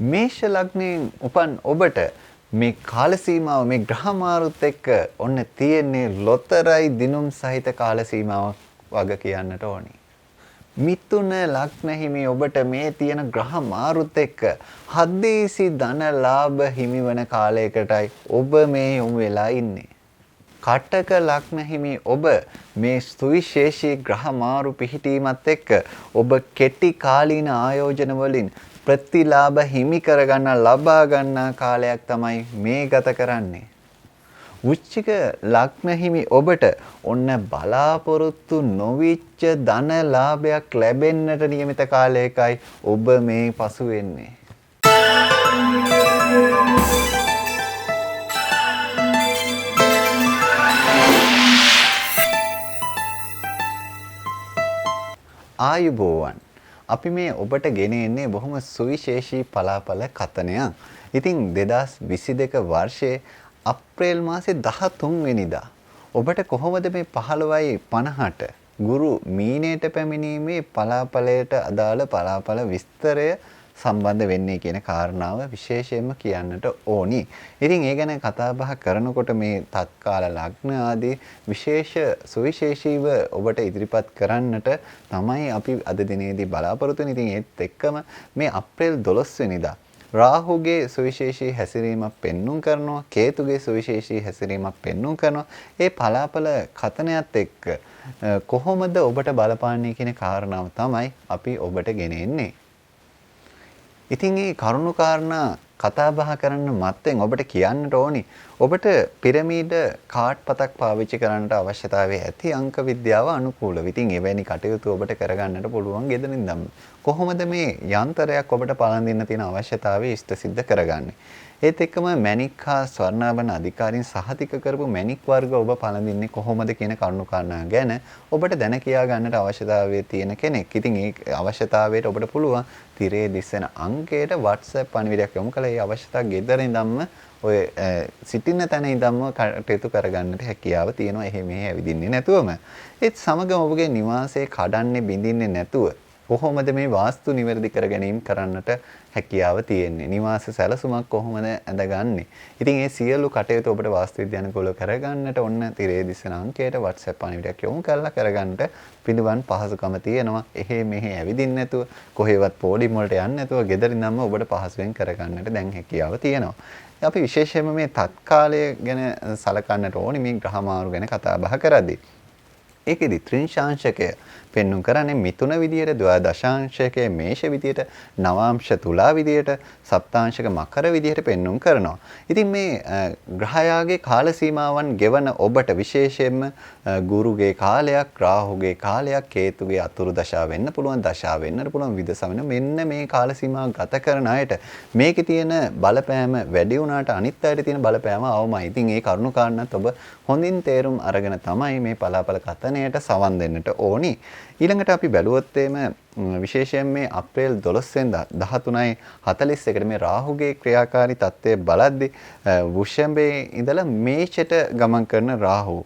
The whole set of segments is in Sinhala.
මේෂ ලග්නයෙන් උපන් ඔබට මේ කාල සීමාව මේ ග්‍රහ මාරුත් එක්ක ඔන්න තියෙන්නේ ලොතරයි දිනුම් සහිත කාල සීමාවක් වගේ කියන්නට ඕනි. මිථුන ලග්න හිමි ඔබට මේ තියෙන ග්‍රහ මාරුත් එක්ක හදිසි ධන ලාභ හිමිවන කාලයකටයි ඔබ මේ යොමු වෙලා ඉන්නේ. කටක ලග්න හිමි ඔබ මේ සුවිශේෂී ග්‍රහ මාරු පිහිටීමත් එක්ක ඔබ කෙටි කාලීන ආයෝජන වලින් ප්‍රතිලාභ හිමි කරගන්න ලබා ගන්නා කාලයක් තමයි මේ ගත කරන්නේ. වෘශ්චික ලග්න හිමි ඔබට ඔන්න බලාපොරොත්තු නොවිච්ච ධන ලාභයක් ලැබෙන්නට නියමිත කාලයකයි ඔබ මේ පසු වෙන්නේ. ආයුබෝවන්. අපි මේ ඔබට ගෙන එන්නේ බොහොම සුවිශේෂී පලාපල කතනයක්. ඉතින් 2022 වර්ෂයේ අප්‍රේල් මාසේ 13 වෙනිදා ඔබට කොහොමද මේ 15:50ට ගුරු මීනයට පැමිණීමේ පලාපලයට අදාළ පලාපල විස්තරය සම්බන්ධ වෙන්නේ කියන කාරණාව විශේෂයෙන්ම කියන්නට ඕනි. ඉතින් ඒ ගැන කතා බහ කරනකොට මේ තත්කාල ලග්න ආදී විශේෂ සුවිශේෂීව ඔබට ඉදිරිපත් කරන්නට තමයි අපි අද දිනේදී බලාපොරොත්තු වෙන්නේ. ඉතින් ඒත් එක්කම මේ අප්‍රේල් 12 වෙනිදා රාහුගේ සුවිශේෂී හැසිරීමක් පෙන්눔 කරනවා, කේතුගේ සුවිශේෂී හැසිරීමක් පෙන්눔 කරනවා. ඒ පලාපල කතනයත් එක්ක කොහොමද ඔබට බලපාන්නේ කියන කාරණාව තමයි අපි ඔබට ගෙන එන්නේ. ඉතින් මේ කරුණු කාරණා කතා බහ කරන්න මත්තෙන් ඔබට කියන්නට ඕනි ඔබට පිරමීඩ කාඩ් පතක් පාවිච්චි කරන්නට අවශ්‍යතාවය ඇති අංක විද්‍යාව අනුකූලව. ඉතින් එවැනි කටයුතු ඔබට කරගන්නට පුළුවන් ගෙදරින් ධම්ම. කොහොමද මේ යන්ත්‍රයක් ඔබට පලඳින්න තියෙන අවශ්‍යතාවය ඉෂ්ට සිද්ධ කරගන්නේ? ඒත් එක්කම මැණික් හා ස්වර්ණාභරණ අධිකාරීන් සහතික කරපු මැණික් වර්ග ඔබ පළඳින්නේ කොහොමද කියන කරුණු කාරණා ගැන ඔබට දැන කියා ගන්නට අවශ්‍යතාවය තියෙන කෙනෙක්. ඉතින් ඒ අවශ්‍යතාවයට ඔබට පුළුවන් තිරේ දිස්සෙන අංකයට WhatsApp පණිවිඩයක් යොමු කළා. ඒ අවශ්‍යතාව ගෙදරින් ඉඳන්ම ඔය සිටින තැන ඉඳන්ම කටයුතු කරගන්නට හැකියාව තියෙනවා. එහෙම මෙහෙ ඇවිදින්නේ නැතුවම. ඒත් සමගම ඔබගේ නිවාසයේ කඩන්නේ බිඳින්නේ නැතුව කොහොමද මේ වාස්තු නිවැරදි කර ගැනීම කරන්නට හැකියාව තියෙන්නේ? නිවාස සැලසුමක් කොහොමද ඇඳගන්නේ? ඉතින් මේ සියලු කටයුතු ඔබට වාස්තු විද්‍යානුකූලව කරගන්නට ඔන්න තිරේ දිස්සන අංකයට WhatsApp පණිවිඩයක් යොමු කරලා කරගන්නට පිළිවන් පහසුකම තියෙනවා. එහෙ මෙහෙ ඇවිදින්න නැතුව කොහෙවත් පොඩිම් වලට යන්න නැතුව ගෙදරින්ම ඔබට පහසුවෙන් කරගන්නට දැන් හැකියාව තියෙනවා. අපි විශේෂයෙන්ම මේ තත්කාලය ගැන සලකන්නට ඕනි මේ ග්‍රහ මාරු ගැන කතා බහ කරද්දී. ඒකෙදි ත්‍රිංශාංශකය පෙන්눔 කරන්නේ මිථුන විදියට, ද්වාදශාංශකය මේෂ විදියට, නවාංශ තුලා විදියට, සප්තාංශක මකර විදියට පෙන්눔 කරනවා. ඉතින් මේ ග්‍රහයාගේ කාල සීමාවන් ගෙවන ඔබට විශේෂයෙන්ම ගුරුගේ කාලයක්, රාහුගේ කාලයක්, කේතුගේ අතුරු දශා වෙන්න පුළුවන්, දශා වෙන්නට පුළුවන්, විදස වෙන මෙන්න මේ කාල සීමාව ගත කරන අයට මේකේ තියෙන බලපෑම වැඩි වුණාට අනිත් අයට තියෙන බලපෑම අවමයි. ඉතින් ඒ කරුණු කාරණාත් ඔබ හොඳින් තේරුම් අරගෙන තමයි මේ පලාපල කතනයට සවන් දෙන්නට ඕනි. ඊළඟට අපි බැලුවොත් විශේෂයෙන් මේ අප්‍රේල් 12 වෙනිදා 13:41ට මේ රාහුගේ ක්‍රියාකාරී තත්ත්වය බලද්දී වෘෂභයේ ඉඳලා මේෂයට ගමන් කරන රාහු,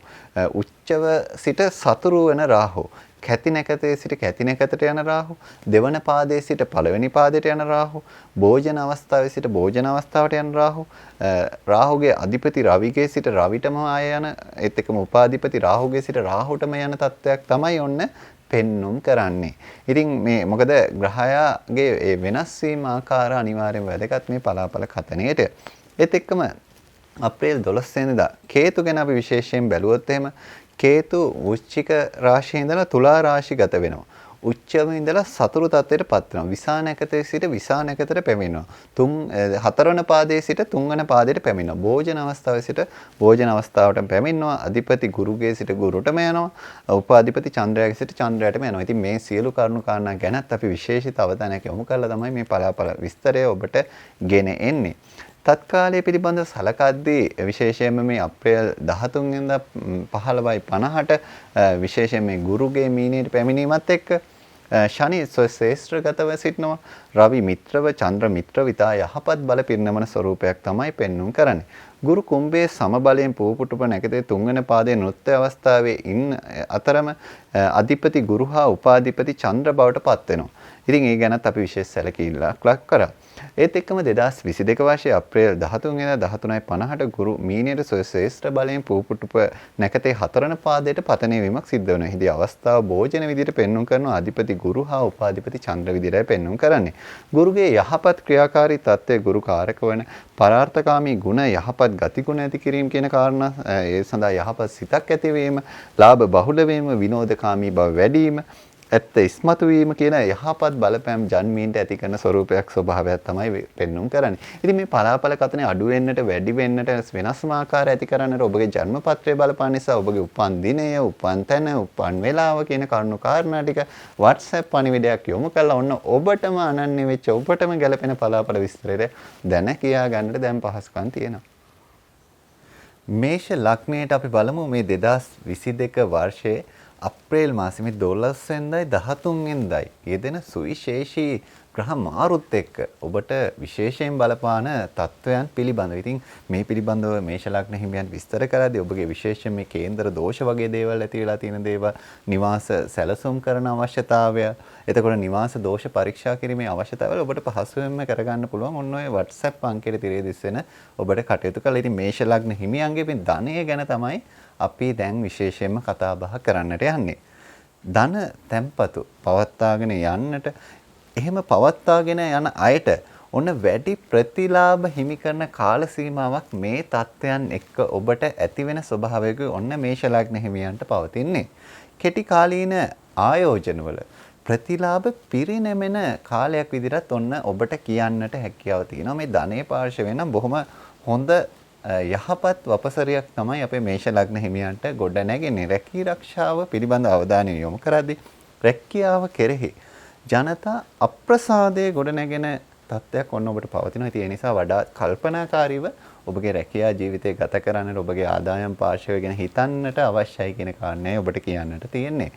උච්චව සිට සතුරු වෙන රාහු, කැති නැකතේ සිට කැති නැකතට යන රාහු, දෙවන පාදයේ සිට පළවෙනි පාදයට යන රාහු, භෝජන අවස්ථාවේ සිට භෝජන අවස්ථාවට යන රාහු, රාහුගේ අධිපති රවිගේ සිට රවිටම ආය යන, ඒත් එක්කම උපාධිපති රාහුගේ සිට රාහුටම යන තත්ත්වයක් තමයි ඔන්න පෙන්눔 කරන්නේ. ඉතින් මේ මොකද ග්‍රහයාගේ ඒ වෙනස් වීම ආකාර අනිවාර්යයෙන්ම වැදගත් මේ පලාපල කතනයේට. ඒත් එක්කම අප්‍රේල් 12 වෙනිදා කේතු ගැන අපි විශේෂයෙන් බැලුවොත් එහෙම කේතු වෘශ්චික රාශියේ ඉඳලා තුලා රාශිගත වෙනවා. උච්චව ඉඳලා සතුරු තත්ත්වයට පත් වෙනවා. විසා නැකතේ සිට විසා නැකතට පැමිණෙනවා. හතරවන පාදයේ සිට තුන්වන පාදයට පැමිණෙනවා. භෝජන අවස්ථාවේ සිට භෝජන අවස්ථාවට පැමිණෙනවා. අධිපති ගුරුගේ සිට ගුරුටම යනවා. උපාධිපති චන්ද්‍රයාගේ සිට චන්ද්‍රයාටම යනවා. ඉතින් මේ සියලු කරුණු කාරණා ගැනත් අපි විශේෂිත අවධානයක් යොමු කරලා තමයි මේ පලාපල විස්තරය ඔබට ගෙන එන්නේ. තත්කාලය පිළිබඳව සලකද්දී විශේෂයෙන්ම මේ අප්‍රේල් 13 වෙනිදා 15:50ට විශේෂයෙන් මේ ගුරුගේ මීනයට පැමිණීමත් එක්ක ශනි ශ්‍රේෂ්ඨගතව සිටිනවා. රවි මිත්‍රව, චන්ද්‍ර මිත්‍රව ඉතා යහපත් බල පිරිනමන ස්වරූපයක් තමයි පෙන්눔 කරන්නේ. ගුරු කුම්භයේ සමබලයෙන් පූපුටුප නැකතේ තුන්වන පාදයේ නෘත්‍ය අවස්ථාවේ ඉන්න අතරම අධිපති ගුරු හා උපාධිපති චන්ද්‍ර බවට පත් වෙනවා. ඉතින් ඒ ගැනත් අපි විශේෂ සැලකිල්ලක් ලක් කරා. ඒත් එක්කම 2022 වර්ෂයේ අප්‍රේල් 13 වෙනිදා 13:50ට ගුරු මීනයට ශ්‍රේෂ්ඨ බලයෙන් පූපුටුප නැකතේ 4 වන පාදයට පතනය වීමක් සිද්ධ වෙනවා. එහිදී අවස්ථාව භෝජන විදියට පෙන්වුම් කරන අධිපති ගුරු හා උපාධිපති චන්ද්‍ර විදියටයි පෙන්වුම් කරන්නේ. ගුරුගේ යහපත් ක්‍රියාකාරී තත්ත්වයේ ගුරු කාරක වන පරාර්ථකාමී ගුණ යහපත් ගතිගුණ ඇති කිරීම කියන කාරණා ඒ සඳහා යහපත් සිතක් ඇතිවීම, ලාභ බහුල වීම, විනෝදකාමී බව වැඩි වීම, ඇත්ත ඉස්මතු වීම කියන යහපත් බලපෑම් ජන්මීන්ට ඇති කරන ස්වરૂපයක් ස්වභාවයක් තමයි පෙන්වුම් කරන්නේ. ඉතින් මේ පලාපල කතනේ අඩු වෙන්නට වැඩි වෙන්නට වෙනස්ම ආකාර ඇති කරන්නට ඔබගේ ජන්මපත්‍රය බලපාන නිසා ඔබගේ උපන් දිනය, උපන් තැන, උපන් වේලාව කියන කරුණු කාරණා ටික WhatsApp පණිවිඩයක් යොමු කරලා ඔන්න ඔබටම අනන්‍ය වෙච්ච ඔබටම ගැලපෙන පලාපල විස්තරය දැන කියා ගන්නට දැන් පහසුකම් තියෙනවා. මේෂ ලග්නයට අපි බලමු මේ 2022 වර්ෂයේ අප්‍රේල් මාසෙ 12 වෙනිදායි 13 වෙනිදායි යෙදෙන සුවිශේෂී ග්‍රහ මාරුත් එක්ක ඔබට විශේෂයෙන් බලපාන තත්වයන් පිළිබඳව. ඉතින් මේ පිළිබඳව මේෂ ලග්න හිමියන් විස්තර කරද්දී ඔබගේ විශේෂයෙන් මේ කේන්දර දෝෂ වගේ දේවල් ඇති වෙලා තියෙන දේවල්, නිවාස සැලසුම් කරන අවශ්‍යතාවය, එතකොට නිවාස දෝෂ පරීක්ෂා කිරීමේ අවශ්‍යතාවය ඔබට පහසුවෙන්ම කරගන්න පුළුවන්. ඔන්න ඔය WhatsApp අංකයට තිරේ දිස්සෙන ඔබට කටයුතු කළා. ඉතින් මේෂ ලග්න හිමියන්ගේ මේ ධනය ගැන තමයි අපි දැන් විශේෂයෙන්ම කතා බහ කරන්නට යන්නේ. ධන තැන්පතු පවත්වාගෙන යන්නට එහෙම පවත්වාගෙන යන අයට ඔන්න වැඩි ප්‍රතිලාභ හිමි කරන කාල සීමාවක් මේ தත්වයන් එක්ක ඔබට ඇති වෙන ස්වභාවයක ඔන්න මේෂ ලග්න හිමියන්ට පවතින්නේ. කෙටි කාලීන ආයෝජනවල ප්‍රතිලාභ පිරිනැමෙන කාලයක් විදිහට ඔන්න ඔබට කියන්නට හැකියාව තියෙනවා. මේ ධනේ පාර්ශවයෙන් නම් බොහොම හොඳ යහපත් වපසරියක් තමයි අපේ මේෂ ලග්න හිමියන්ට ගොඩ නැගෙන්නේ. රැකී ආරක්ෂාව පිළිබඳ අවධානය යොමු කරද්දී රැකියාව කෙරෙහි ජනතා අප්‍රසාදයේ ගොඩ නැගෙන තත්ත්වයක් ඔන්න ඔබට පවතිනවා. ඒ නිසා වඩාත් කල්පනාකාරීව ඔබගේ රැකියා ජීවිතය ගත කරන්නට ඔබගේ ආදායම් පාර්ශවය ගැන හිතන්නට අවශ්‍යයි කියන කාරණේ ඔබට කියන්නට තියෙන්නේ.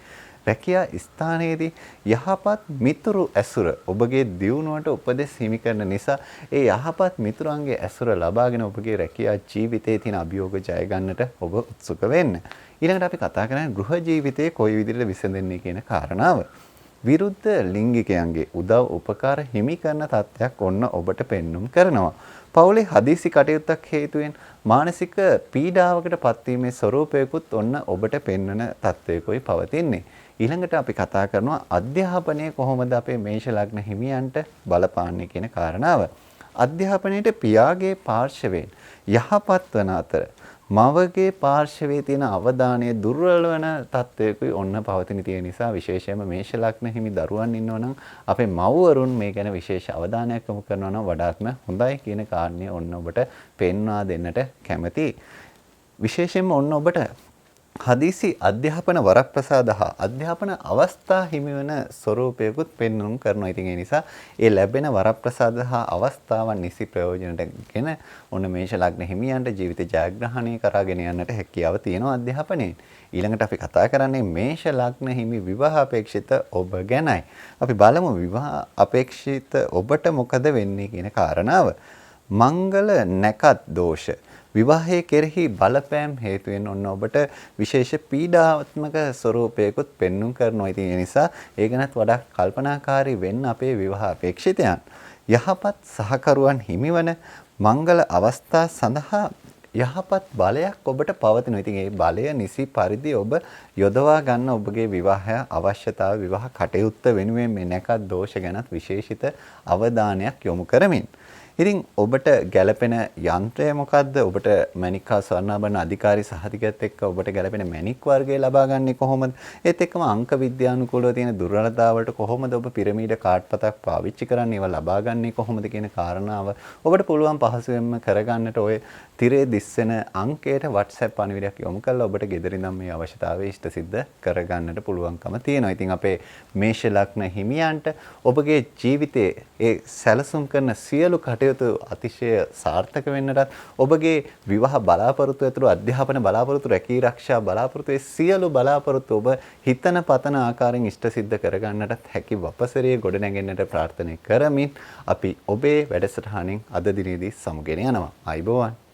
රැකියා ස්ථානයේදී යහපත් මිතුරු ඇසුර ඔබගේ දියුණුවට උපදෙස් හිමි කරන නිසා ඒ යහපත් මිතුරන්ගේ ඇසුර ලබාගෙන ඔබගේ රැකියා ජීවිතයේ තියෙන අභියෝග ජය ගන්නට ඔබ උත්සුක වෙන්න. ඊළඟට අපි කතා කරන්නේ ගෘහ ජීවිතයේ කොයි විදිහට විසඳෙන්නේ කියන කාරණාව. විරුද්ධ ලිංගිකයන්ගේ උදව් උපකාර හිමි කරන තත්ත්වයක් ඔන්න ඔබට පෙන්눔 කරනවා. පවුලේ හදිසි කටයුත්තක් හේතුවෙන් මානසික පීඩාවකට පත්වීමේ ස්වરૂපයකුත් ඔන්න ඔබට පෙන්වන තත්ත්වයකයි පවතින්නේ. ඊළඟට අපි කතා කරනවා අධ්‍යාපනය කොහොමද අපේ මේෂ ලග්න හිමියන්ට බලපාන්නේ කියන කාරණාව. අධ්‍යාපනයේට පියාගේ පාර්ශවයෙන් යහපත් වන අතර මවගේ පාර්ශවයේ තියෙන අවධානය දුර්වල වන තත්ත්වයකුයි ඔන්න පවතින තියෙන නිසා විශේෂයෙන්ම මේෂ ලග්න හිමි දරුවන් ඉන්නවා නම් අපේ මව්වරුන් මේ ගැන විශේෂ අවධානයක් යොමු කරනවා නම් වඩාත්ම හොඳයි කියන කාරණේ ඔන්න ඔබට පෙන්වා දෙන්නට කැමැතියි. විශේෂයෙන්ම ඔන්න ඔබට හදිසි අධ්‍යාපන වරප්‍රසාද හා අධ්‍යාපන අවස්ථා හිමි වන ස්වરૂපයකුත් පෙන්වුම් කරනවා. ඉතින් ඒ නිසා ඒ ලැබෙන වරප්‍රසාද හා අවස්ථාවන් නිසි ප්‍රයෝජනටගෙන ඔන්න මේෂ ලග්න හිමියන්ට ජීවිත ජයග්‍රහණය කරගෙන යන්නට හැකියාව තියෙනවා අධ්‍යාපනයෙන්. ඊළඟට අපි කතා කරන්නේ මේෂ ලග්න හිමි විවාහ අපේක්ෂිත ඔබ ගැනයි. අපි බලමු විවාහ අපේක්ෂිත ඔබට මොකද වෙන්නේ කියන කාරණාව. මංගල නැකත් දෝෂ විවාහයේ කෙරෙහි බලපෑම් හේතුවෙන් ඔන්න ඔබට විශේෂ පීඩාත්මක ස්වરૂපයකුත් පෙන්눔 කරනවා. ඉතින් ඒ නිසා ඒ ගැනත් වඩා කල්පනාකාරී වෙන්න අපේ විවාහ අපේක්ෂිතයන්. යහපත් සහකරුවන් හිමිවන මංගල අවස්ථා සඳහා යහපත් බලයක් ඔබට පවතිනවා. ඉතින් ඒ බලය නිසි පරිදි ඔබ යොදවා ගන්න ඔබගේ විවාහය අවශ්‍යතාව විවාහ කටයුත්ත වෙනුවෙන් මේ නැකත් දෝෂ ගැනත් විශේෂිත අවධානයක් යොමු කරමින් ඉතින් ඔබට ගැළපෙන යන්ත්‍රය මොකද්ද? ඔබට මැණික් හා ස්වර්ණාභරණ අධිකාරී සහතිකයත් එක්ක ඔබට ගැළපෙන මැණික් වර්ගය ලබා ගන්නේ කොහොමද? ඒත් එක්කම අංක විද්‍යානුකූලව තියෙන දුර්වලතාවලට කොහොමද ඔබ පිරමීඩ කාඩ්පතක් පාවිච්චි කරන්නේ? ඒවා ලබා ගන්නේ කොහොමද කියන කාරණාව ඔබට පුළුවන් පහසුවෙන්ම කරගන්නට ඔය තිරේ දිස්සෙන අංකයට WhatsApp පණිවිඩයක් යොමු කරලා ඔබට ගෙදර ඉඳන් මේ අවශ්‍යතාවය ඉෂ්ට සිද්ධ කරගන්නට පුළුවන්කම තියෙනවා. ඉතින් අපේ මේෂ ලග්න හිමියන්ට ඔබගේ ජීවිතයේ ඒ සැලසුම් කරන සියලු කටයුතු අතිශය සාර්ථක වෙන්නටත් ඔබගේ විවාහ බලාපොරොත්තු ඇතුළු අධ්‍යාපන බලාපොරොත්තු රැකී ආරක්ෂා බලාපොරොත්තු ඒ සියලු බලාපොරොත්තු ඔබ හිතන පතන ආකාරයෙන් ඉෂ්ට සිද්ධ කරගන්නටත් හැකි වපසරිය ගොඩ නැගෙන්නට ප්‍රාර්ථනා කරමින් අපි ඔබේ වැඩසටහනින් අද දිනේදී සමුගෙන යනවා. ආයුබෝවන්.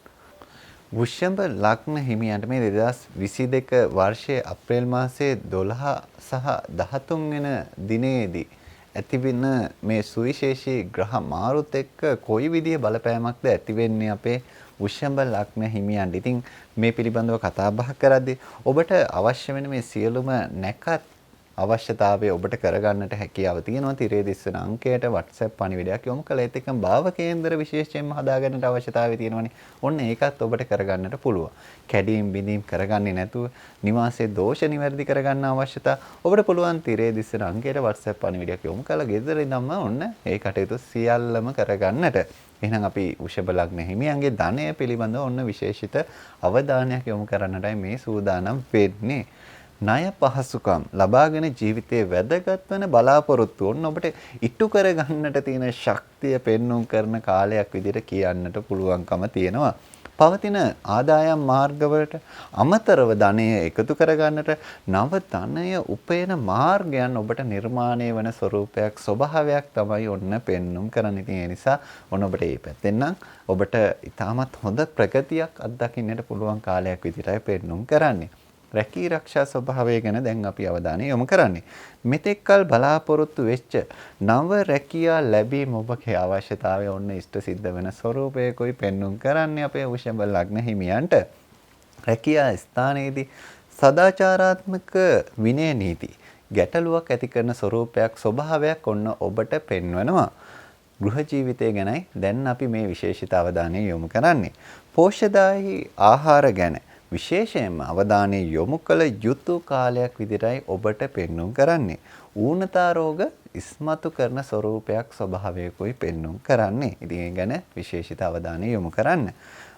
වෘෂභ ලග්න හිමියන්ට මේ 2022 වර්ෂයේ අප්‍රේල් මාසයේ 12 සහ 13 වෙනි දිනේදී ඇතිවෙන මේ සුවිශේෂී ග්‍රහ මාරුත් එක්ක කොයි විදිහේ බලපෑමක්ද ඇති වෙන්නේ අපේ වෘෂභ ලග්න හිමියන්ට. ඉතින් මේ පිළිබඳව කතා බහ කරද්දී ඔබට අවශ්‍ය වෙන මේ සියලුම නැකත් අවශ්‍යතාවය ඔබට කරගන්නට හැකියාව තියෙනවා. තිරේ දිස්සන අංකයට WhatsApp පණිවිඩයක් යොමු කළා. ඒත් එක්කම භාව කේන්දර විශේෂයෙන්ම හදාගන්නට අවශ්‍යතාවය තියෙනවනේ. ඔන්න ඒකත් ඔබට කරගන්නට පුළුවන්. කැඩීම් බිඳීම් කරගන්නේ නැතුව නිවාසයේ දෝෂ නිවැරදි කරගන්න අවශ්‍යතාව ඔබට පුළුවන්. තිරේ දිස්සන අංකයට WhatsApp පණිවිඩයක් යොමු කළා. ගෙදර ඉඳන්ම ඔන්න ඒ කටයුතු සියල්ලම කරගන්නට. එහෙනම් අපි වෘෂභ ලග්න හිමියන්ගේ ධනය පිළිබඳව ඔන්න විශේෂිත අවධානයක් යොමු කරන්නටයි මේ සූදානම් වෙන්නේ. ණය පහසුකම් ලබාගෙන ජීවිතයේ වැදගත් වන බලාපොරොත්තු ඔන්න ඔබට ඉටු කර ගන්නට තියෙන ශක්තිය පෙන්වුම් කරන කාලයක් විදිහට කියන්නට පුළුවන්කම තියෙනවා. පවතින ආදායම් මාර්ගවලට අමතරව ධනය එකතු කර ගන්නට නව ධනය උපයන මාර්ගයන් ඔබට නිර්මාණය වන ස්වરૂපයක් ස්වභාවයක් තමයි ඔන්න පෙන්වුම් කරන්න. ඉතින් ඒ නිසා ඔන්න ඔබට මේ පැත්තෙන් නම් ඔබට ඉතාමත් හොඳ ප්‍රගතියක් අත්දකින්නට පුළුවන් කාලයක් විදිහටයි පෙන්වුම් කරන්නේ. රැකී රක්ෂා ස්වභාවය ගැන දැන් අපි අවධානය යොමු කරන්නේ. මෙතෙක්කල් බලාපොරොත්තු වෙච්ච නව රැකියා ලැබීම ඔබගේ අවශ්‍යතාවය ඔන්න ඉෂ්ට සිද්ධ වෙන ස්වરૂපයකයි පෙන්වුම් කරන්නේ අපේ වෘෂභ ලග්න හිමියන්ට. රැකියා ස්ථානයේදී සදාචාරාත්මක විනය නීති ගැටලුවක් ඇති කරන ස්වરૂපයක් ස්වභාවයක් ඔන්න ඔබට පෙන්වනවා. ගෘහ ජීවිතය ගැනයි දැන් අපි මේ විශේෂිත අවධානය යොමු කරන්නේ. පෝෂ්‍යදායී ආහාර ගැන විශේෂයෙන්ම අවධානය යොමු කළ යුතු කාලයක් විදිහටයි ඔබට පෙන්වුම් කරන්නේ. ඌනතා රෝග ඉස්මතු කරන ස්වરૂපයක් ස්වභාවයකයි පෙන්වුම් කරන්නේ. ඉතින් ඒ ගැන විශේෂිත අවධානය යොමු කරන්න.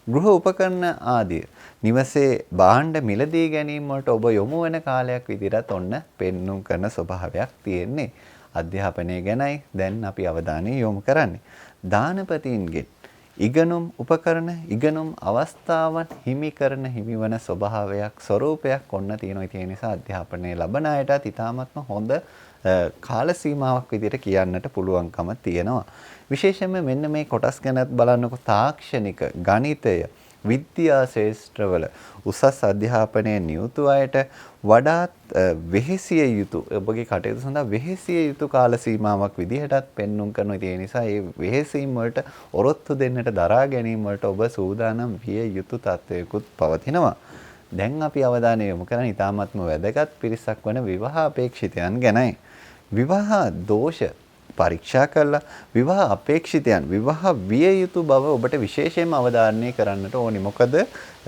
ගෘහ උපකරණ ආදී නිවසේ භාණ්ඩ මිලදී ගැනීම වලට ඔබ යොමු වෙන කාලයක් විදිහට ඔන්න පෙන්වුම් කරන ස්වභාවයක් තියෙන්නේ. අධ්‍යාපනය ගැනයි දැන් අපි අවධානය යොමු කරන්නේ. දානපතීන්ගෙන් ඉගෙනුම් උපකරණ ඉගෙනුම් අවස්ථාවන් හිමි කරන හිමිවන ස්වභාවයක් ස්වરૂපයක් ඔන්න තියෙනවා. ඒ නිසා අධ්‍යාපනයේ ලබන අයටත් ඉතාමත්ම හොඳ කාල සීමාවක් විදිහට කියන්නට පුළුවන්කම තියෙනවා. විශේෂයෙන්ම මෙන්න මේ කොටස් ගැනත් බලන්නකො තාක්ෂණික ගණිතය විද්‍යා ශාස්ත්‍රවල උසස් අධ්‍යාපනයේ නියුතු අයට වඩාත් වෙහෙසිය යුතු ඔබගේ කටයුතු සඳහා වෙහෙසිය යුතු කාල සීමාවක් විදිහටත් පෙන්වුම් කරනවා. ඒ නිසා මේ වෙහෙසීම් වලට ඔරොත්තු දෙන්නට දරා ගැනීම වලට ඔබ සූදානම් විය යුතු තත්වයකුත් පවතිනවා. දැන් අපි අවධානය යොමු කරන්නේ ඉතාමත්ම වැදගත් පිරිසක් වන විවාහ අපේක්ෂිතයන් ගැනයි. විවාහ දෝෂ පරීක්ෂා කරලා විවාහ අපේක්ෂිතයන් විවාහ විය යුතු බව ඔබට විශේෂයෙන්ම අවධාරණය කරන්නට ඕනි. මොකද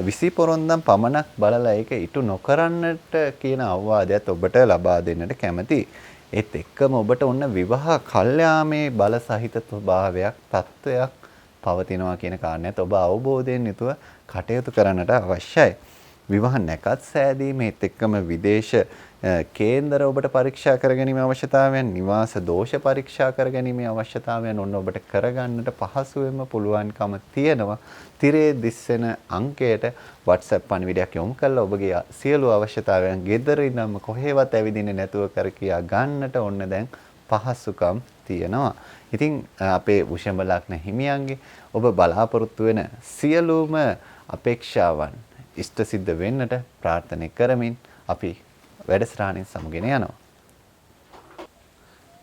20 පොරොන්දම් පමණක් බලලා ඒක ඉටු නොකරන්නට කියන අවවාදයත් ඔබට ලබා දෙන්නට කැමතියි. ඒත් එක්කම ඔබට ඔන්න විවාහ කල්යාමේ බල සහිත ස්වභාවයක් තත්වයක් පවතිනවා කියන කාරණයත් ඔබ අවබෝධයෙන් යුතුව කටයුතු කරන්නට අවශ්‍යයි. විවාහ නැකත් සෑදීමේත් එක්කම විදේශ කේන්දර ඔබට පරීක්ෂා කරගැනීමේ අවශ්‍යතාවයන් නිවාස දෝෂ පරීක්ෂා කරගැනීමේ අවශ්‍යතාවයන් ඔන්න ඔබට කරගන්නට පහසුවෙන්ම පුළුවන්කම තියෙනවා. තිරේ දිස්සෙන අංකයට WhatsApp පණිවිඩයක් යොමු කරලා ඔබගේ සියලු අවශ්‍යතාවයන් ගෙදර ඉඳන්ම කොහෙවත් ඇවිදින්නේ නැතුව කර කියා ගන්නට ඔන්න දැන් පහසුකම් තියෙනවා. ඉතින් අපේ වෘෂභ ලග්න හිමියන්ගේ ඔබ බලාපොරොත්තු වෙන සියලුම අපේක්ෂාවන් ඉෂ්ට සිද්ධ වෙන්නට ප්‍රාර්ථනා කරමින් අපි වැඩසටහනින් සමුගෙන යනවා.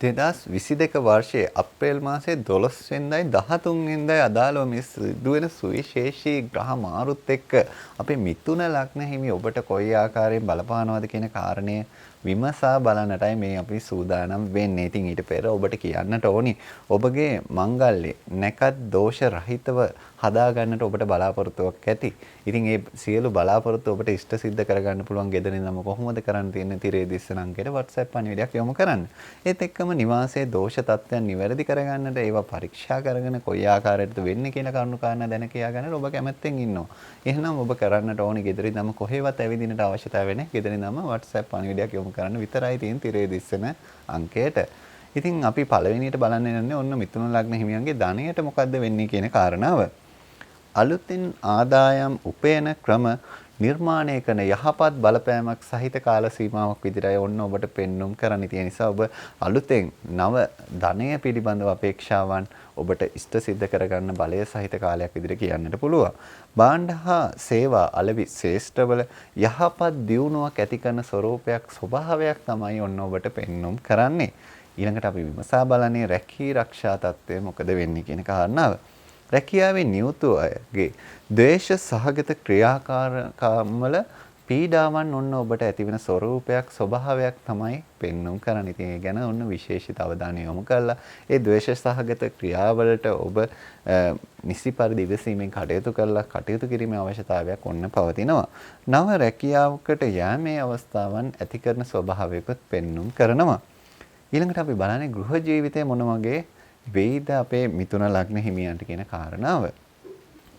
2022 වර්ෂයේ අප්‍රේල් මාසයේ 12 වෙනිදායි 13 වෙනිදායි අදාළව මේ සිදුවෙන සුවිශේෂී ග්‍රහ මාරුත් එක්ක අපේ මිථුන ලග්න හිමි ඔබට කොයි ආකාරයෙන් බලපානවද කියන කාරණය විමසා බලන්නටයි මේ අපි සූදානම් වෙන්නේ. ඉතින් ඊට පෙර ඔබට කියන්නට ඕනි ඔබගේ මංගල්‍ය නැකත් දෝෂ රහිතව හදා ගන්නට ඔබට බලාපොරොත්තුවක් ඇති. ඉතින් ඒ සියලු බලාපොරොත්තු ඔබට ඉෂ්ට සිද්ධ කරගන්න පුළුවන් ගෙදරින්ම කොහොමද කරන්න තියෙන්නේ? තිරේ දිස්සන අංකයට WhatsApp පණිවිඩයක් යොමු කරන්න. ඒත් එක්කම නිවාසයේ දෝෂ තත්ත්වයන් නිවැරදි කරගන්නට ඒවා පරීක්ෂා කරගෙන කොයි ආකාරයකටද වෙන්නේ කියලා කරුණු කාරණා දැන කියා ගන්නට ඔබ කැමැත්තෙන් ඉන්නවා. එහෙනම් ඔබ කරන්නට ඕනි ගෙදරින්ම කොහෙවත් ඇවිදින්නට අවශ්‍යතාවය නැහැ. ගෙදරින්ම WhatsApp පණිවිඩයක් යොමු කරන්න විතරයි තියෙන තිරේ දිස්සන අංකයට. ඉතින් අපි පළවෙනියට බලන්න යන්නේ ඔන්න මිථුන ලග්න හිමියන්ගේ ධනයට මොකද්ද වෙන්නේ කියන කාරණාව. අලුතින් ආදායම් උපයන ක්‍රම නිර්මාණය කරන යහපත් බලපෑමක් සහිත කාල සීමාවක් විදිහටයි ඔන්න ඔබට පෙන්වුම් කරන්න තියෙන නිසා ඔබ අලුතෙන් නව ධනය පිළිබඳව අපේක්ෂාවන් ඔබට ඉෂ්ට සිද්ධ කරගන්න බලය සහිත කාලයක් විදිහට කියන්නට පුළුවන්. භාණ්ඩ හා සේවා අලෙවි ශේෂ්ඨවල යහපත් දියුණුවක් ඇති කරන ස්වરૂපයක් ස්වභාවයක් තමයි ඔන්න ඔබට පෙන්වුම් කරන්නේ. ඊළඟට අපි විමසා බලන්නේ රැකී ආරක්ෂා තත්ත්වය මොකද වෙන්නේ කියන කාරණාව. රැකියාවේ නියුතු අයගේ ද්වේෂ සහගත ක්‍රියාකාරකම්වල පීඩාවන් ඔන්න ඔබට ඇතිවෙන ස්වરૂපයක් ස්වභාවයක් තමයි පෙන්눔 කරන්නේ. ඉතින් ඒ ගැන ඔන්න විශේෂිත අවධානය යොමු කරලා ඒ ද්වේෂ සහගත ක්‍රියාවලට ඔබ නිසි පරිදි ඉවසීමෙන් කටයුතු කරලා කටයුතු කිරීමේ අවශ්‍යතාවයක් ඔන්න පවතිනවා. නව රැකියාවකට යෑමේ අවස්ථාවන් ඇති කරන ස්වභාවයකුත් පෙන්눔 කරනවා. ඊළඟට අපි බලන්නේ ගෘහ ජීවිතය මොන වගේ වෙයිද අපේ මිථුන ලග්න හිමියන්ට කියන කාරණාව.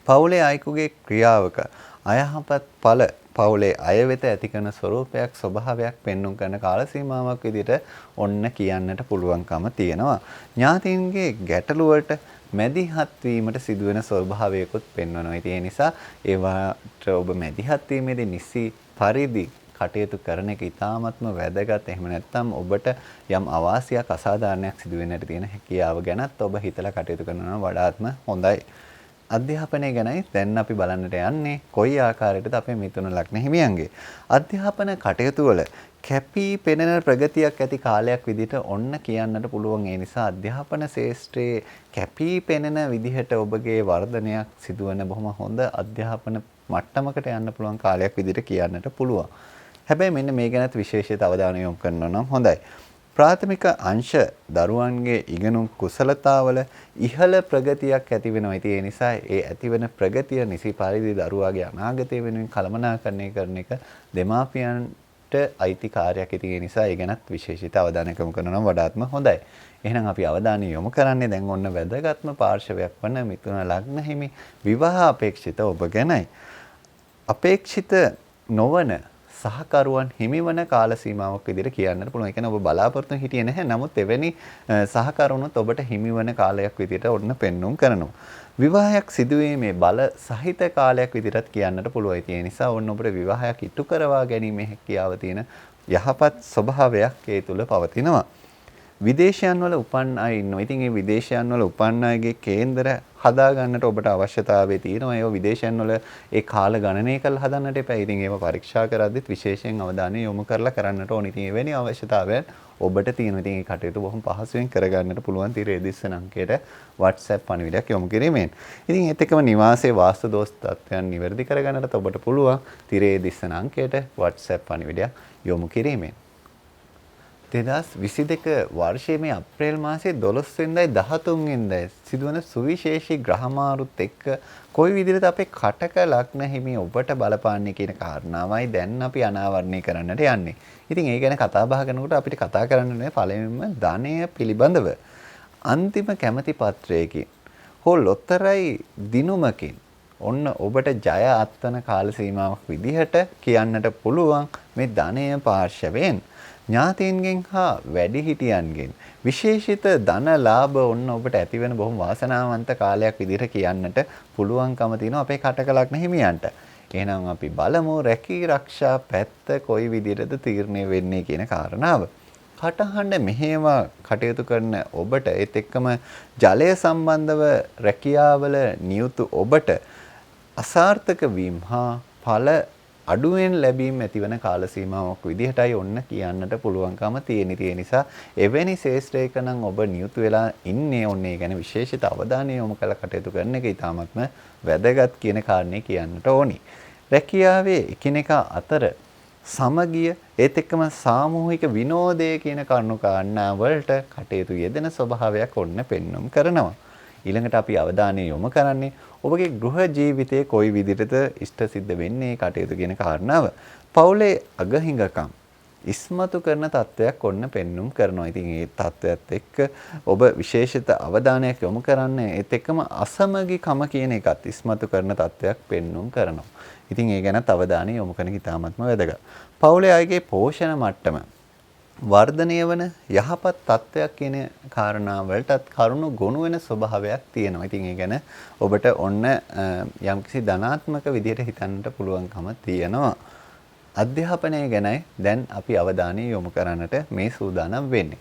පවුලේ අයෙකුගේ ක්‍රියාවක අයහපත් ඵල පවුලේ අය වෙත ඇති කරන ස්වરૂපයක් ස්වභාවයක් පෙන්눔 කරන කාල සීමාවක් විදිහට ඔන්න කියන්නට පුළුවන්කම තියෙනවා. ඥාතීන්ගේ ගැටලු වලට මැදිහත් වීමට සිදුවෙන ස්වභාවයකුත් පෙන්වනවා. ඉතින් ඒ නිසා ඒවට ඔබ මැදිහත් වීමේදී නිසි පරිදි කටයුතු කරන එක ඉතාමත්ම වැදගත්. එහෙම නැත්නම් ඔබට යම් අවාසියක් අසාධාරණයක් සිදු වෙන්නට තියෙන හැකියාව ගැනත් ඔබ හිතලා කටයුතු කරනවා වඩාත්ම හොඳයි. අධ්‍යාපනය ගැනයි දැන් අපි බලන්නට යන්නේ කොයි ආකාරයකටද අපේ මිථුන ලග්න හිමියන්ගේ අධ්‍යාපන කටයුතු වල කැපී පෙනෙන ප්‍රගතියක් ඇති කාලයක් විදිහට ඔන්න කියන්නට පුළුවන්. ඒ නිසා අධ්‍යාපන ශාස්ත්‍රයේ කැපී පෙනෙන විදිහට ඔබගේ වර්ධනයක් සිදුවන බොහොම හොඳ අධ්‍යාපන මට්ටමකට යන්න පුළුවන් කාලයක් විදිහට කියන්නට පුළුවන්. හැබැයි මෙන්න මේ ගැනත් විශේෂිත අවධානය යොමු කරනවා නම් හොඳයි. ප්‍රාථමික අංශ දරුවන්ගේ ඉගෙනුම් කුසලතාවල ඉහළ ප්‍රගතියක් ඇති වෙනවා. ඉතින් ඒ නිසා ඒ ඇතිවෙන ප්‍රගතිය නිසි පරිදි දරුවාගේ අනාගතය වෙනුවෙන් කළමනාකරණය කරන එක දෙමාපියන්ට අයිති කාර්යයක්. ඉතින් ඒ නිසා ඒ ගැනත් විශේෂිත අවධානයක් යොමු කරනවා වඩාත්ම හොඳයි. එහෙනම් අපි අවධානය යොමු කරන්නේ දැන් ඔන්න වැදගත්ම පාර්ශවයක් වන මිථුන ලග්න හිමි විවාහ අපේක්ෂිත ඔබ ගැනයි. අපේක්ෂිත නොවන සහකරුවන් හිමිවන කාල සීමාවක් විදිහට කියන්නට පුළුවන්. ඒ කියන්නේ ඔබ බලාපොරොත්තු හිටියේ නැහැ. නමුත් එවැනි සහකරුණුත් ඔබට හිමිවන කාලයක් විදිහට ඔන්න පෙන්눔 කරනවා. විවාහයක් සිදුවීමේ බල සහිත කාලයක් විදිහට කියන්නට පුළුවන්. ඒ නිසා ඔන්න ඔබට විවාහයක් ඉටු කරවා ගැනීමේ හැකියාව තියෙන යහපත් ස්වභාවයක් ඒ තුල පවතිනවා. විදේශයන් වල උපන් අය ඉන්නවා. ඉතින් මේ විදේශයන් වල උපන් අයගේ කේන්දර හදා ගන්නට ඔබට අවශ්‍යතාවය තියෙනවා. ඒව විදේශයන් වල ඒ කාල ගණනය කරලා හදන්නට එපා. ඉතින් ඒව පරීක්ෂා කරද්දිත් විශේෂයෙන් අවධානය යොමු කරලා කරන්නට ඕනේ. ඉතින් එවැනි අවශ්‍යතාවයන් ඔබට තියෙනවා. ඉතින් මේ කටයුතු බොහොම පහසුවෙන් කරගන්නට පුළුවන්. තිරේ දිස්සන අංකයට WhatsApp පණිවිඩයක් යොමු කිරීමෙන්. ඉතින් ඒත් එක්කම නිවාසයේ වාස්තු දෝෂ තත්ත්වයන් නිවැරදි කරගන්නට ඔබට පුළුවන්. තිරේ දිස්සන අංකයට WhatsApp පණිවිඩයක් යොමු කිරීමෙන්. 2022 වර්ෂයේ මේ අප්‍රේල් මාසයේ 12 වෙනිදායි 13 වෙනිදායි සිදුවන සුවිශේෂී ග්‍රහමාරුත් එක්ක කොයි විදිහට අපේ කටක ලග්න හිමි ඔබට බලපාන්නේ කියන කාරණාවයි දැන් අපි අනාවරණය කරන්නට යන්නේ. ඉතින් ඒ ගැන කතා බහ කරනකොට අපිට කතා කරන්න පළවෙනිම ධනය පිළිබඳව අන්තිම කැමැති පත්‍රයකින් හෝ ලොතරැයි දිනුමකින් ඔන්න ඔබට ජය අත්වන කාල සීමාවක් විදිහට කියන්නට පුළුවන් මේ ධනය පාර්ශවයෙන්. ඥාතීන්ගෙන් හා වැඩිහිටියන්ගෙන් විශේෂිත ධන ලාභ ඔන්න ඔබට ඇතිවෙන බොහොම වාසනාවන්ත කාලයක් විදිහට කියන්නට පුළුවන්කම තියෙනවා අපේ කටක ලග්න හිමියන්ට. එහෙනම් අපි බලමු රැකී ආරක්ෂා පැත්ත කොයි විදිහටද තීරණය වෙන්නේ කියන කාරණාව. කටහඬ මෙහෙම කටයුතු කරන ඔබට ඒත් එක්කම ජලය සම්බන්ධව රැකියාවල නියුතු ඔබට අසාර්ථක වීම හා ඵල අඩුවෙන් ලැබීම ඇතිවන කාල සීමාවක් විදිහටයි ඔන්න කියන්නට පුළුවන්කම තියෙන. ඒ නිසා එවැනි ශේෂ්ත්‍රයක නම් ඔබ නියුතු වෙලා ඉන්නේ ඔන්නේ ගැන විශේෂිත අවධානය යොමු කළ කටයුතු කරන එක ඉතාමත්ම වැදගත් කියන කාරණේ කියන්නට ඕනි. රැකියාවේ එකිනෙකා අතර සමගිය ඒත් එක්කම සාමූහික විනෝදය කියන කරුණු කාරණා වලට කටයුතු යෙදෙන ස්වභාවයක් ඔන්න පෙන්눔 කරනවා. ඊළඟට අපි අවධානය යොමු කරන්නේ ඔබගේ ගෘහ ජීවිතයේ කොයි විදිහටද ඉෂ්ට සිද්ධ වෙන්නේ කටයුතු කියන කාරණාව. පවුලේ අගහිඟකම් ඉස්මතු කරන තත්වයක් ඔන්න පෙන්눔 කරනවා. ඉතින් මේ තත්වයට එක්ක ඔබ විශේෂිත අවධානයක් යොමු කරන්නේ ඒත් එක්කම අසමගිකම කියන එකත් ඉස්මතු කරන තත්වයක් පෙන්눔 කරනවා. ඉතින් ඒ ගැනත් අවධානය යොමු කරන එක ඉතාමත්ම වැදගත්. පවුලේ අයගේ පෝෂණ මට්ටම වර්ධනය වන යහපත් තත්ත්වයක් කියන කාරණාවලටත් කරුණු ගොනු වෙන ස්වභාවයක් තියෙනවා. ඉතින් ඒ ගැන ඔබට ඔන්න යම්කිසි ධනාත්මක විදිහට හිතන්නට පුළුවන්කම තියෙනවා. අධ්‍යාපනය ගැනයි දැන් අපි අවධානය යොමු කරන්නට මේ සූදානම් වෙන්නේ.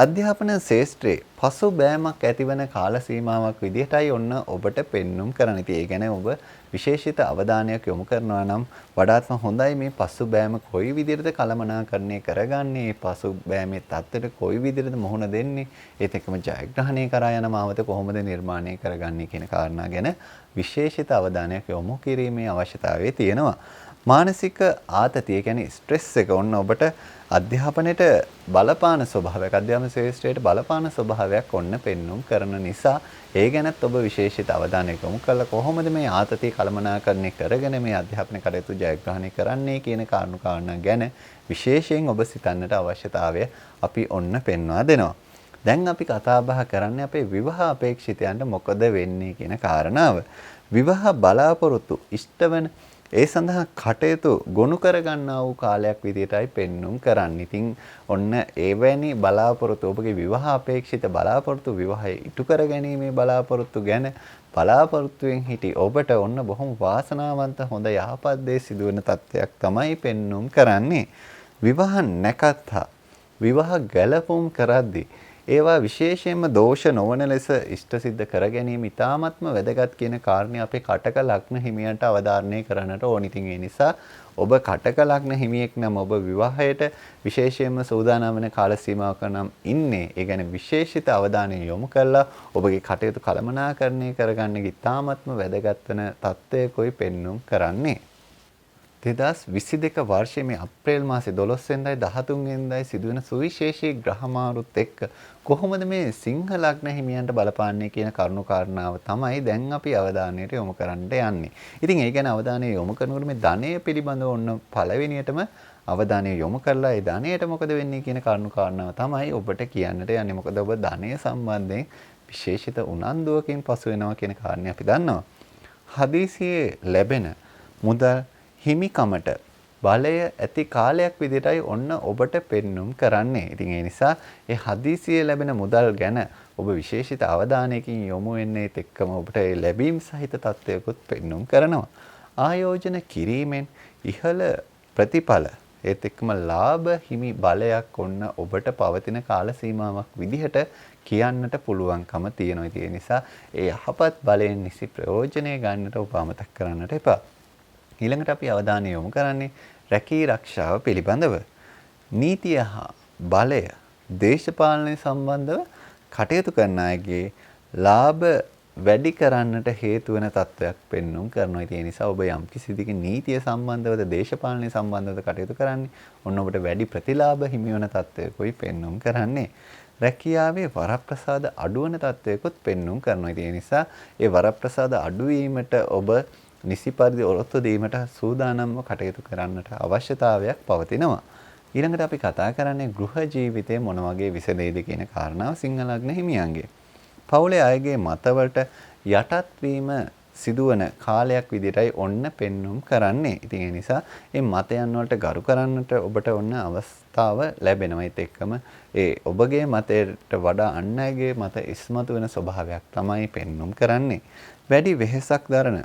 අධ්‍යාපන ශාස්ත්‍රයේ පසුබෑමක් ඇතිවන කාල සීමාවක් විදිහටයි ඔන්න ඔබට පෙන්눔 කරන්න. ඉතින් ඒ ගැන ඔබ විශේෂිත අවධානයක් යොමු කරනවා නම් වඩාත්ම හොඳයි. මේ පසුබෑම කොයි විදිහටද කළමනාකරණය කරගන්නේ, මේ පසුබෑමේ தත්ත්වයට කොයි විදිහටද මුහුණ දෙන්නේ, ඒත් එක්කම ජයග්‍රහණය කරා යන මාවත කොහොමද නිර්මාණය කරගන්නේ කියන කාරණා ගැන විශේෂිත අවධානයක් යොමු කිරීමේ අවශ්‍යතාවය තියෙනවා. මානසික ආතතිය කියන්නේ ස්ට්‍රෙස් එක ඔන්න ඔබට අධ්‍යාපනයට බලපාන ස්වභාවයක්, අධ්‍යාපන ශාස්ත්‍රයට බලපාන ස්වභාවයක් ඔන්න පෙන්눔 කරන නිසා ඒ ගැනත් ඔබ විශේෂිත අවධානයක් යොමු කළා. කොහොමද මේ ආතතිය කළමනාකරණය කරගෙන මේ අධ්‍යාපන කටයුතු ජයග්‍රහණය කරන්නේ කියන කාරණා ගැන විශේෂයෙන් ඔබ සිතන්නට අවශ්‍යතාවය අපි ඔන්න පෙන්වා දෙනවා. දැන් අපි කතා බහ කරන්නේ අපේ විවාහ අපේක්ෂිතයන්ට මොකද වෙන්නේ කියන කාරණාව. විවාහ බලාපොරොත්තු ඉෂ්ටවන ඒ සඳහා කටයුතු ගොනු කරගන්නා වූ කාලයක් විදිහටයි පෙන්눔 කරන්නේ. ඉතින් ඔන්න එවැනි බලාපොරොත්තු ඔබගේ විවාහ අපේක්ෂිත බලාපොරොත්තු විවාහය ඉටු කර ගැනීමේ බලාපොරොත්තු ගැන බලාපොරොත්තුෙන් හිටි ඔබට ඔන්න බොහොම වාසනාවන්ත හොඳ යහපත් දේ සිදුවෙන තත්ත්වයක් තමයි පෙන්눔 කරන්නේ. විවාහ නැකත්තා විවාහ ගැලපුම් කරද්දී ඒවා විශේෂයෙන්ම දෝෂ නොවන ලෙස ඉෂ්ට සිද්ධ කර ගැනීම ඉතාමත්ම වැදගත් කියන කාරණේ අපේ කටක ලග්න හිමියන්ට අවධාරණය කරන්නට ඕන. ඉතින් ඒ නිසා ඔබ කටක ලග්න හිමියෙක් නම් ඔබ විවාහයට විශේෂයෙන්ම සූදානම් වෙන කාල සීමාවක නම් ඉන්නේ. ඒ කියන්නේ විශේෂිත අවධානය යොමු කරලා ඔබගේ කටයුතු කළමනාකරණය කරගන්න ඉතාමත්ම වැදගත් වෙන තත්ත්වයකයි පෙන්눔 කරන්නේ. 2022 වර්ෂයේ මේ අප්‍රේල් මාසේ 12 වෙනිදායි 13 වෙනිදායි සිදුවෙන සුවිශේෂී ග්‍රහමාරුත් එක්ක කොහොමද මේ සිංහ ලග්න හිමියන්ට බලපාන්නේ කියන කරුණු කාරණාව තමයි දැන් අපි අවධානයට යොමු කරන්න යන්නේ. ඉතින් ඒ ගැන අවධානය යොමු කරනකොට මේ ධනය පිළිබඳව ඔන්න පළවෙනියටම අවධානය යොමු කරලා ඒ ධනයට මොකද වෙන්නේ කියන කරුණු කාරණාව තමයි ඔබට කියන්නට යන්නේ. මොකද ඔබ ධනය සම්බන්ධයෙන් විශේෂිත උනන්දුවකින් පසු වෙනවා කියන කාරණේ අපි දන්නවා. හදිසියේ ලැබෙන මුදල් හිමිකමට බලය ඇති කාලයක් විදිහටයි ඔන්න ඔබට පෙන්눔 කරන්නේ. ඉතින් ඒ නිසා ඒ හදිසියේ ලැබෙන මුදල් ගැන ඔබ විශේෂිත අවධානයකින් යොමු වෙන්නේත් එක්කම ඔබට ඒ ලැබීම් සහිත තත්ත්වයකුත් පෙන්눔 කරනවා. ආයෝජන කිරීමෙන් ඉහළ ප්‍රතිඵල ඒත් එක්කම ලාභ හිමි බලයක් ඔන්න ඔබට පවතින කාල සීමාවක් විදිහට කියන්නට පුළුවන්කම තියෙනවා. ඒ නිසා ඒ යහපත් බලයෙන් නිසි ප්‍රයෝජනය ගන්නට ඔබ අමතක කරන්නට එපා. ඊළඟට අපි අවධානය යොමු කරන්නේ රැකී ආරක්ෂාව පිළිබඳව. නීතිය හා බලය දේශපාලනය සම්බන්ධව කටයුතු කරන අයගේ ලාභ වැඩි කරන්නට හේතු වෙන තත්ත්වයක් පෙන්눔 කරනවා. ඒ නිසා ඔබ යම් කිසි දෙයක නීතිය සම්බන්ධවද දේශපාලනය සම්බන්ධවද කටයුතු කරන්නේ ඔන්න ඔබට වැඩි ප්‍රතිලාභ හිමි වෙන තත්ත්වයකයි පෙන්눔 කරන්නේ. රැකියාවේ වරප්‍රසාද අඩු වෙන තත්ත්වයකොත් පෙන්눔 කරනවා. ඒ නිසා ඒ වරප්‍රසාද අඩු වීමට ඔබ නිසි පරිදි ඔරොත්තු දීමට සූදානම්ව කටයුතු කරන්නට අවශ්‍යතාවයක් පවතිනවා. ඊළඟට අපි කතා කරන්නේ ගෘහ ජීවිතය මොන වගේ විසඳෙයිද කියන කාරණාව සිංහ ලග්න හිමියන්ගේ. පවුලේ අයගේ මතවලට යටත් වීම සිදුවන කාලයක් විදිහටයි ඔන්න පෙන්눔 කරන්නේ. ඉතින් ඒ නිසා මේ මතයන් වලට ගරු කරන්නට ඔබට ඔන්න අවස්ථාව ලැබෙනවා. ඒත් එක්කම ඒ ඔබගේ මතයට වඩා අන් අයගේ මත ඉස්මතු වෙන ස්වභාවයක් තමයි පෙන්눔 කරන්නේ. වැඩි වෙහෙසක් දරන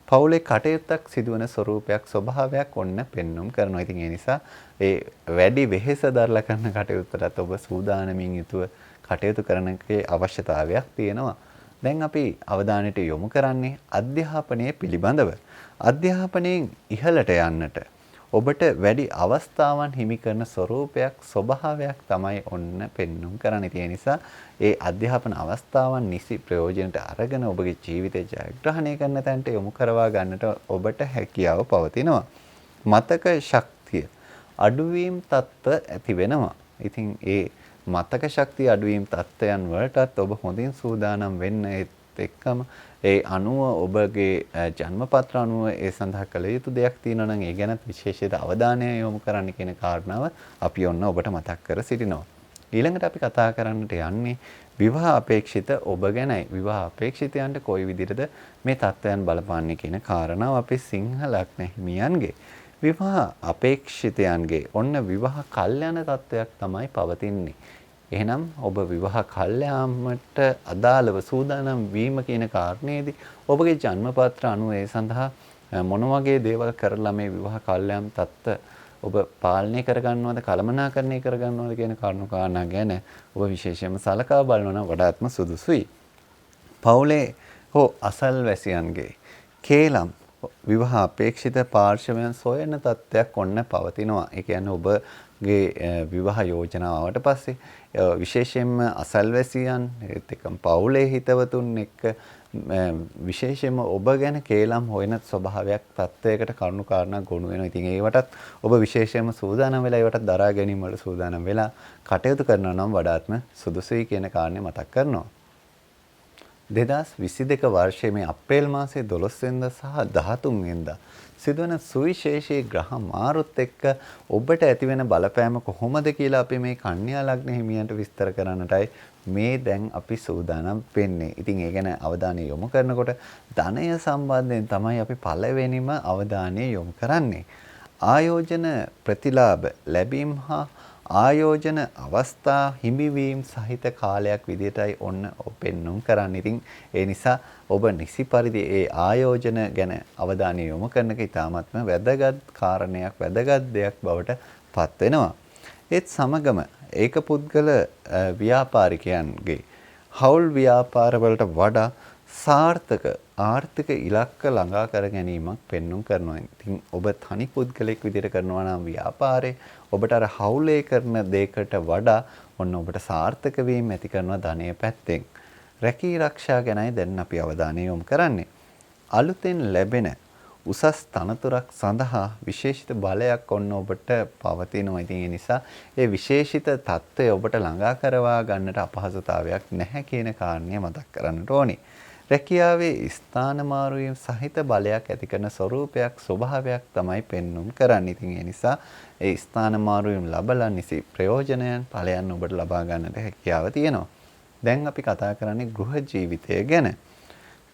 පවුලේ කටයුත්තක් සිදුවන ස්වරූපයක් ස්වභාවයක් ඔන්න පෙන්눔 කරනවා. ඉතින් ඒ නිසා ඒ වැඩි වෙහෙස දරලා කරන කටයුත්තට ඔබ සූදානමින් යුතුව කටයුතු කරන්නකේ අවශ්‍යතාවයක් තියෙනවා. දැන් අපි අවධානයට යොමු කරන්නේ අධ්‍යාපනය පිළිබඳව. අධ්‍යාපනයෙන් ඉහළට යන්නට ඔබට වැඩි අවස්ථාවන් හිමි කරන ස්වරූපයක් ස්වභාවයක් තමයි ඔන්න පෙන්눔 කරන්නේ. ඒ නිසා ඒ අධ්‍යාපන අවස්ථාවන් නිසි ප්‍රයෝජනට අරගෙන ඔබගේ ජීවිතය ජයග්‍රහණය කරන තැනට යොමු කරවා ගන්නට ඔබට හැකියාව පවතිනවා. මතක ශක්තිය අඩුවීම් තත්ත්ව ඇති වෙනවා. ඉතින් ඒ මතක ශක්තිය අඩුවීම් තත්ත්වයන් වලටත් ඔබ හොඳින් සූදානම් වෙන්න එක්කම ඒ අනුව ඔබගේ ජන්මපත්‍ර අනුව ඒ සඳහා කළ යුතු දෙයක් තියෙනවා නම් ඒ ගැනත් විශේෂිත අවධානය යොමු කරන්න කියන කාරණාව අපි ඔන්න ඔබට මතක් කර සිටිනවා. ඊළඟට අපි කතා කරන්නට යන්නේ විවාහ අපේක්ෂිත ඔබ ගැනයි. විවාහ අපේක්ෂිතයන්ට කොයි විදිහටද මේ තත්ත්වයන් බලපාන්නේ කියන කාරණාව අපේ සිංහ ලග්න හිමියන්ගේ. විවාහ අපේක්ෂිතයන්ගේ ඔන්න විවාහ කල්යන තත්ත්වයක් තමයි පවතින්නේ. එහෙනම් ඔබ විවාහ කල්යාමට අදාළව සූදානම් වීම කියන කාරණේදී ඔබගේ ජන්මපත්‍ර අනුව ඒ සඳහා මොන වගේ දේවල් කරලා මේ විවාහ කල්යාම් තත්ත්ව ඔබ පාලනය කරගන්නවද කළමනාකරණය කරගන්නවද කියන කරුණු කාරණා ගැන ඔබ විශේෂයෙන්ම සලකා බලනවා නම් වඩාත්ම සුදුසුයි. පවුලේ හෝ අසල්වැසියන්ගේ කේලම් විවාහ අපේක්ෂිත පාර්ශවයන් සොයන තත්ත්වයක් ඔන්න පවතිනවා. ඒ කියන්නේ ඔබගේ විවාහ යෝජනාවට පස්සේ විශේෂයෙන්ම අසල්වැසියන් ඒත් එක්කම පවුලේ හිතවතුන් එක්ක විශේෂයෙන්ම ඔබ ගැන කේලම් හොයන ස්වභාවයක් තත්ත්වයකට කරුණු කාරණා ගොනු වෙනවා. ඉතින් ඒවටත් ඔබ විශේෂයෙන්ම සූදානම් වෙලා ඒවටත් දරා ගැනීම වල සූදානම් වෙලා කටයුතු කරනවා නම් වඩාත්ම සුදුසුයි කියන කාරණේ මතක් කරනවා. 2022 වර්ෂයේ මේ අප්‍රේල් මාසයේ 12 වෙනිදා සහ 13 වෙනිදා සිදුවන සුවිශේෂී ග්‍රහ මාරුත් එක්ක ඔබට ඇතිවෙන බලපෑම කොහොමද කියලා අපි මේ කන්‍යා ලග්න හිමියන්ට විස්තර කරන්නටයි මේ දැන් අපි සූදානම් වෙන්නේ. ඉතින් ඒ ගැන අවධානය යොමු කරනකොට ධනය සම්බන්ධයෙන් තමයි අපි පළවෙනිම අවධානය යොමු කරන්නේ. ආයෝජන ප්‍රතිලාභ ලැබීම් හා ආයෝජන අවස්ථා හිමිවීම සහිත කාලයක් විදිහටයි ඔන්න පෙන්눔 කරන්නේ. ඉතින් ඒ නිසා ඔබ නිසි පරිදි ඒ ආයෝජන ගැන අවධානය යොමු කරන එක ඉතාමත්ම වැදගත් කාරණයක් වැදගත් දෙයක් බවට පත් වෙනවා. ඒත් සමගම ඒක පුද්ගල ව්‍යාපාරිකයන්ගේ හවුල් ව්‍යාපාර වලට වඩා සාර්ථක ආර්ථික ඉලක්ක ළඟා කර ගැනීමක් පෙන්눔 කරනවා. ඉතින් ඔබ තනි පුද්ගලෙක් විදිහට කරනවා නම් ව්‍යාපාරේ ඔබට අර හවුලේ කරන දෙයකට වඩා ඔන්න ඔබට සාර්ථක වීම ඇති කරනවා ධනය පැත්තෙන්. රැකී ආරක්ෂා ගැනයි දැන් අපි අවධානය යොමු කරන්නේ. අලුතෙන් ලැබෙන උසස් තනතුරක් සඳහා විශේෂිත බලයක් ඔන්න ඔබට පවතිනවා. ඉතින් ඒ නිසා ඒ විශේෂිත தত্ত্বය ඔබට ළඟා කරවා ගන්නට අපහසුතාවයක් නැහැ කියන කාරණය මතක් කරන්නට ඕනේ. රැකියාවේ ස්ථාන මාරුවීම් සහිත බලයක් ඇති කරන ස්වરૂපයක් ස්වභාවයක් තමයි පෙන්눔 කරන්නේ. ඉතින් ඒ නිසා ඒ ස්ථාන මාරුවීම් ලබලා නිසි ප්‍රයෝජනයන් ඵලයන් ඔබට ලබා ගන්නට හැකියාව තියෙනවා. දැන් අපි කතා කරන්නේ ගෘහ ජීවිතය ගැන.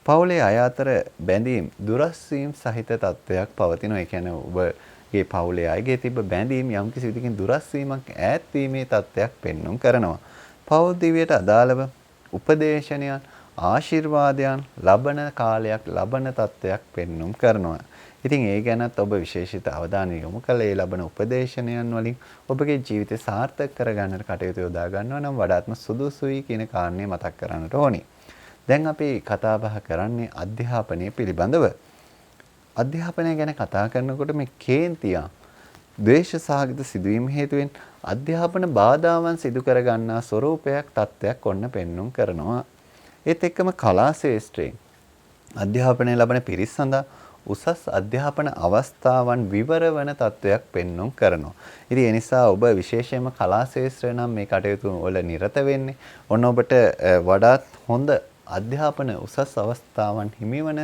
පවුලේ අය අතර බැඳීම් දුරස් වීම සහිත තත්ත්වයක් පවතිනවා. ඒ කියන්නේ ඔබගේ පවුලේ අයගේ තිබ්බ බැඳීම් යම්කිසි විදිහකින් දුරස් වීමක් ඈත් වීමේ තත්ත්වයක් පෙන්눔 කරනවා. පවුල් දිවියට අදාළව උපදේශනයන් ආශිර්වාදයන් ලබන කාලයක් ලබන තත්ත්වයක් පෙන්눔 කරනවා. ඉතින් ඒ ගැනත් ඔබ විශේෂිත අවධානය යොමු කළ ඒ ලබන උපදේශනයන් වලින් ඔබගේ ජීවිතය සාර්ථක කරගන්නට කටයුතු යොදා ගන්නවා නම් වඩාත්ම සුදුසුයි කියන කාරණේ මතක් කරන්නට ඕනි. දැන් අපි කතා බහ කරන්නේ අධ්‍යාපනය පිළිබඳව. අධ්‍යාපනය ගැන කතා කරනකොට මේ කේන්තියා ද්වේෂ සහගත සිදුවීම් හේතුවෙන් අධ්‍යාපන බාධාවන් සිදු කර ගන්නා ස්වરૂපයක් තත්ත්වයක් ඔන්න පෙන්눔 කරනවා. ඒත් එක්කම කලා ශාස්ත්‍රයෙන් අධ්‍යාපනය ලබන පිරිස් සඳහා උසස් අධ්‍යාපන අවස්ථාවන් විවර වන තත්ත්වයක් පෙන්눔 කරනවා. ඉතින් ඒ නිසා ඔබ විශේෂයෙන්ම කලා ශාස්ත්‍රය නම් මේ කටයුතු වල නිරත වෙන්නේ ඔන්න ඔබට වඩාත් හොඳ අධ්‍යාපන උසස් අවස්ථාවන් හිමිවන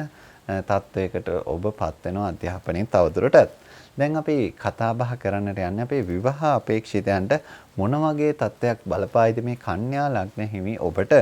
තත්ත්වයකට ඔබපත් වෙනවා අධ්‍යාපනයෙන් තවදුරටත්. දැන් අපි කතා බහ කරන්නට යන්නේ අපේ විවාහ අපේක්ෂිතයන්ට මොන වගේ තත්ත්වයක් බලපායිද මේ කන්‍යා ලග්න හිමි ඔබට.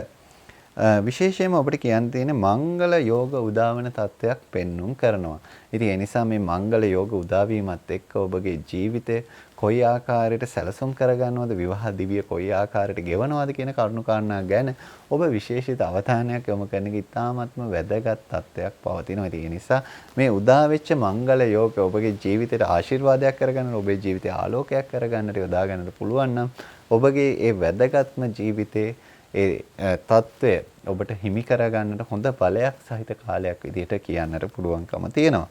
විශේෂයෙන්ම ඔබට කියන්න තියෙන මංගල යෝග උදාවන තත්ත්වයක් පෙන්눔 කරනවා. ඉතින් ඒ නිසා මේ මංගල යෝග උදාවීමත් එක්ක ඔබගේ ජීවිතය කොයි ආකාරයට සැලසුම් කරගන්නවද විවාහ දිවිය කොයි ආකාරයට ගෙවනවද කියන කරුණු කාරණා ගැන ඔබ විශේෂිත අවධානයක් යොමු කරන එක ඉතාමත්ම වැදගත් තත්ත්වයක් පවතිනවා. ඉතින් ඒ නිසා මේ උදා වෙච්ච මංගල යෝග ඔබගේ ජීවිතයට ආශිර්වාදයක් කරගන්න ඔබේ ජීවිතය ආලෝකයක් කරගන්නට යොදා ගන්නට පුළුවන් නම් ඔබගේ ඒ වැදගත්ම ජීවිතේ ඒ තත්ත්වය ඔබට හිමි කරගන්නට හොඳ බලයක් සහිත කාලයක් විදිහට කියන්නට පුළුවන්කම තියෙනවා.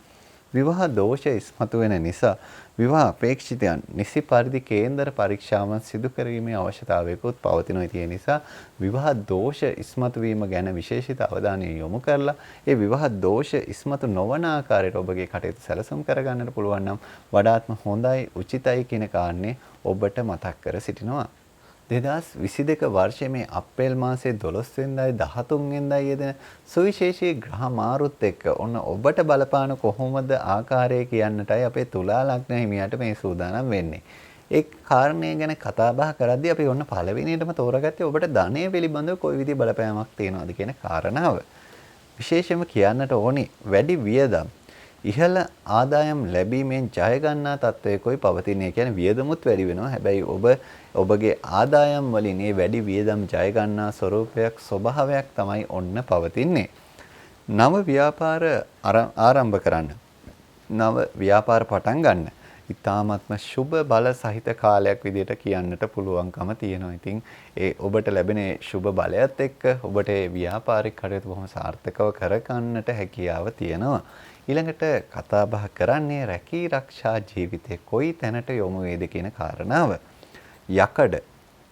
විවාහ දෝෂ ඉස්මතු වෙන නිසා විවාහ අපේක්ෂිතයන් නිසි පරිදි කේන්දර පරීක්ෂාවන් සිදු කිරීමේ අවශ්‍යතාවයකුත් පවතිනවා. ඒ නිසා විවාහ දෝෂ ඉස්මතු වීම ගැන විශේෂිත අවධානය යොමු කරලා ඒ විවාහ දෝෂ ඉස්මතු නොවන ආකාරයට ඔබගේ කටයුතු සැලසුම් කරගන්නට පුළුවන් නම් වඩාත්ම හොඳයි උචිතයි කියන කාරණේ ඔබට මතක් කර සිටිනවා. 2022 වර්ෂයේ මේ අප්‍රේල් මාසයේ 12 වෙනිදායි 13 වෙනිදායි යෙදෙන සුවිශේෂී ග්‍රහ මාරුත් එක්ක ඔන්න ඔබට බලපාන කොහොමද ආකාරය කියන්නටයි අපේ තුලා ලග්න හිමියාට මේ සූදානම් වෙන්නේ. ඒ කාරණේ ගැන කතා බහ කරද්දී අපි ඔන්න පළවෙනියටම තෝරගත්තේ ඔබට ධනය පිළිබඳව කොයි විදිහේ බලපෑමක් තියෙනවද කියන කාරණාව. විශේෂයෙන්ම කියන්නට ඕනි වැඩි වියදම් ඉහළ ආදායම් ලැබීමෙන් ජය ගන්නා තත්ත්වයකයි පවතින්නේ. කියන්නේ වියදමුත් වැඩි වෙනවා. හැබැයි ඔබගේ ආදායම් වලින් මේ වැඩි වියදම් ජය ගන්නා ස්වરૂපයක් ස්වභාවයක් තමයි ඔන්න පවතින්නේ. නව ව්‍යාපාර ආරම්භ කරන්න. නව ව්‍යාපාර පටන් ගන්න. ඉතාමත්ම සුබ බල සහිත කාලයක් විදිහට කියන්නට පුළුවන්කම තියෙනවා. ඉතින් ඒ ඔබට ලැබෙන සුබ බලයත් එක්ක ඔබට ඒ ව්‍යාපාරික කටයුතු බොහොම සාර්ථකව කරගන්නට හැකියාව තියෙනවා. ඊළඟට කතා බහ කරන්නේ රැකී ආරක්ෂා ජීවිතේ කොයි තැනට යොමු වේද කියන කාරණාව. යකඩ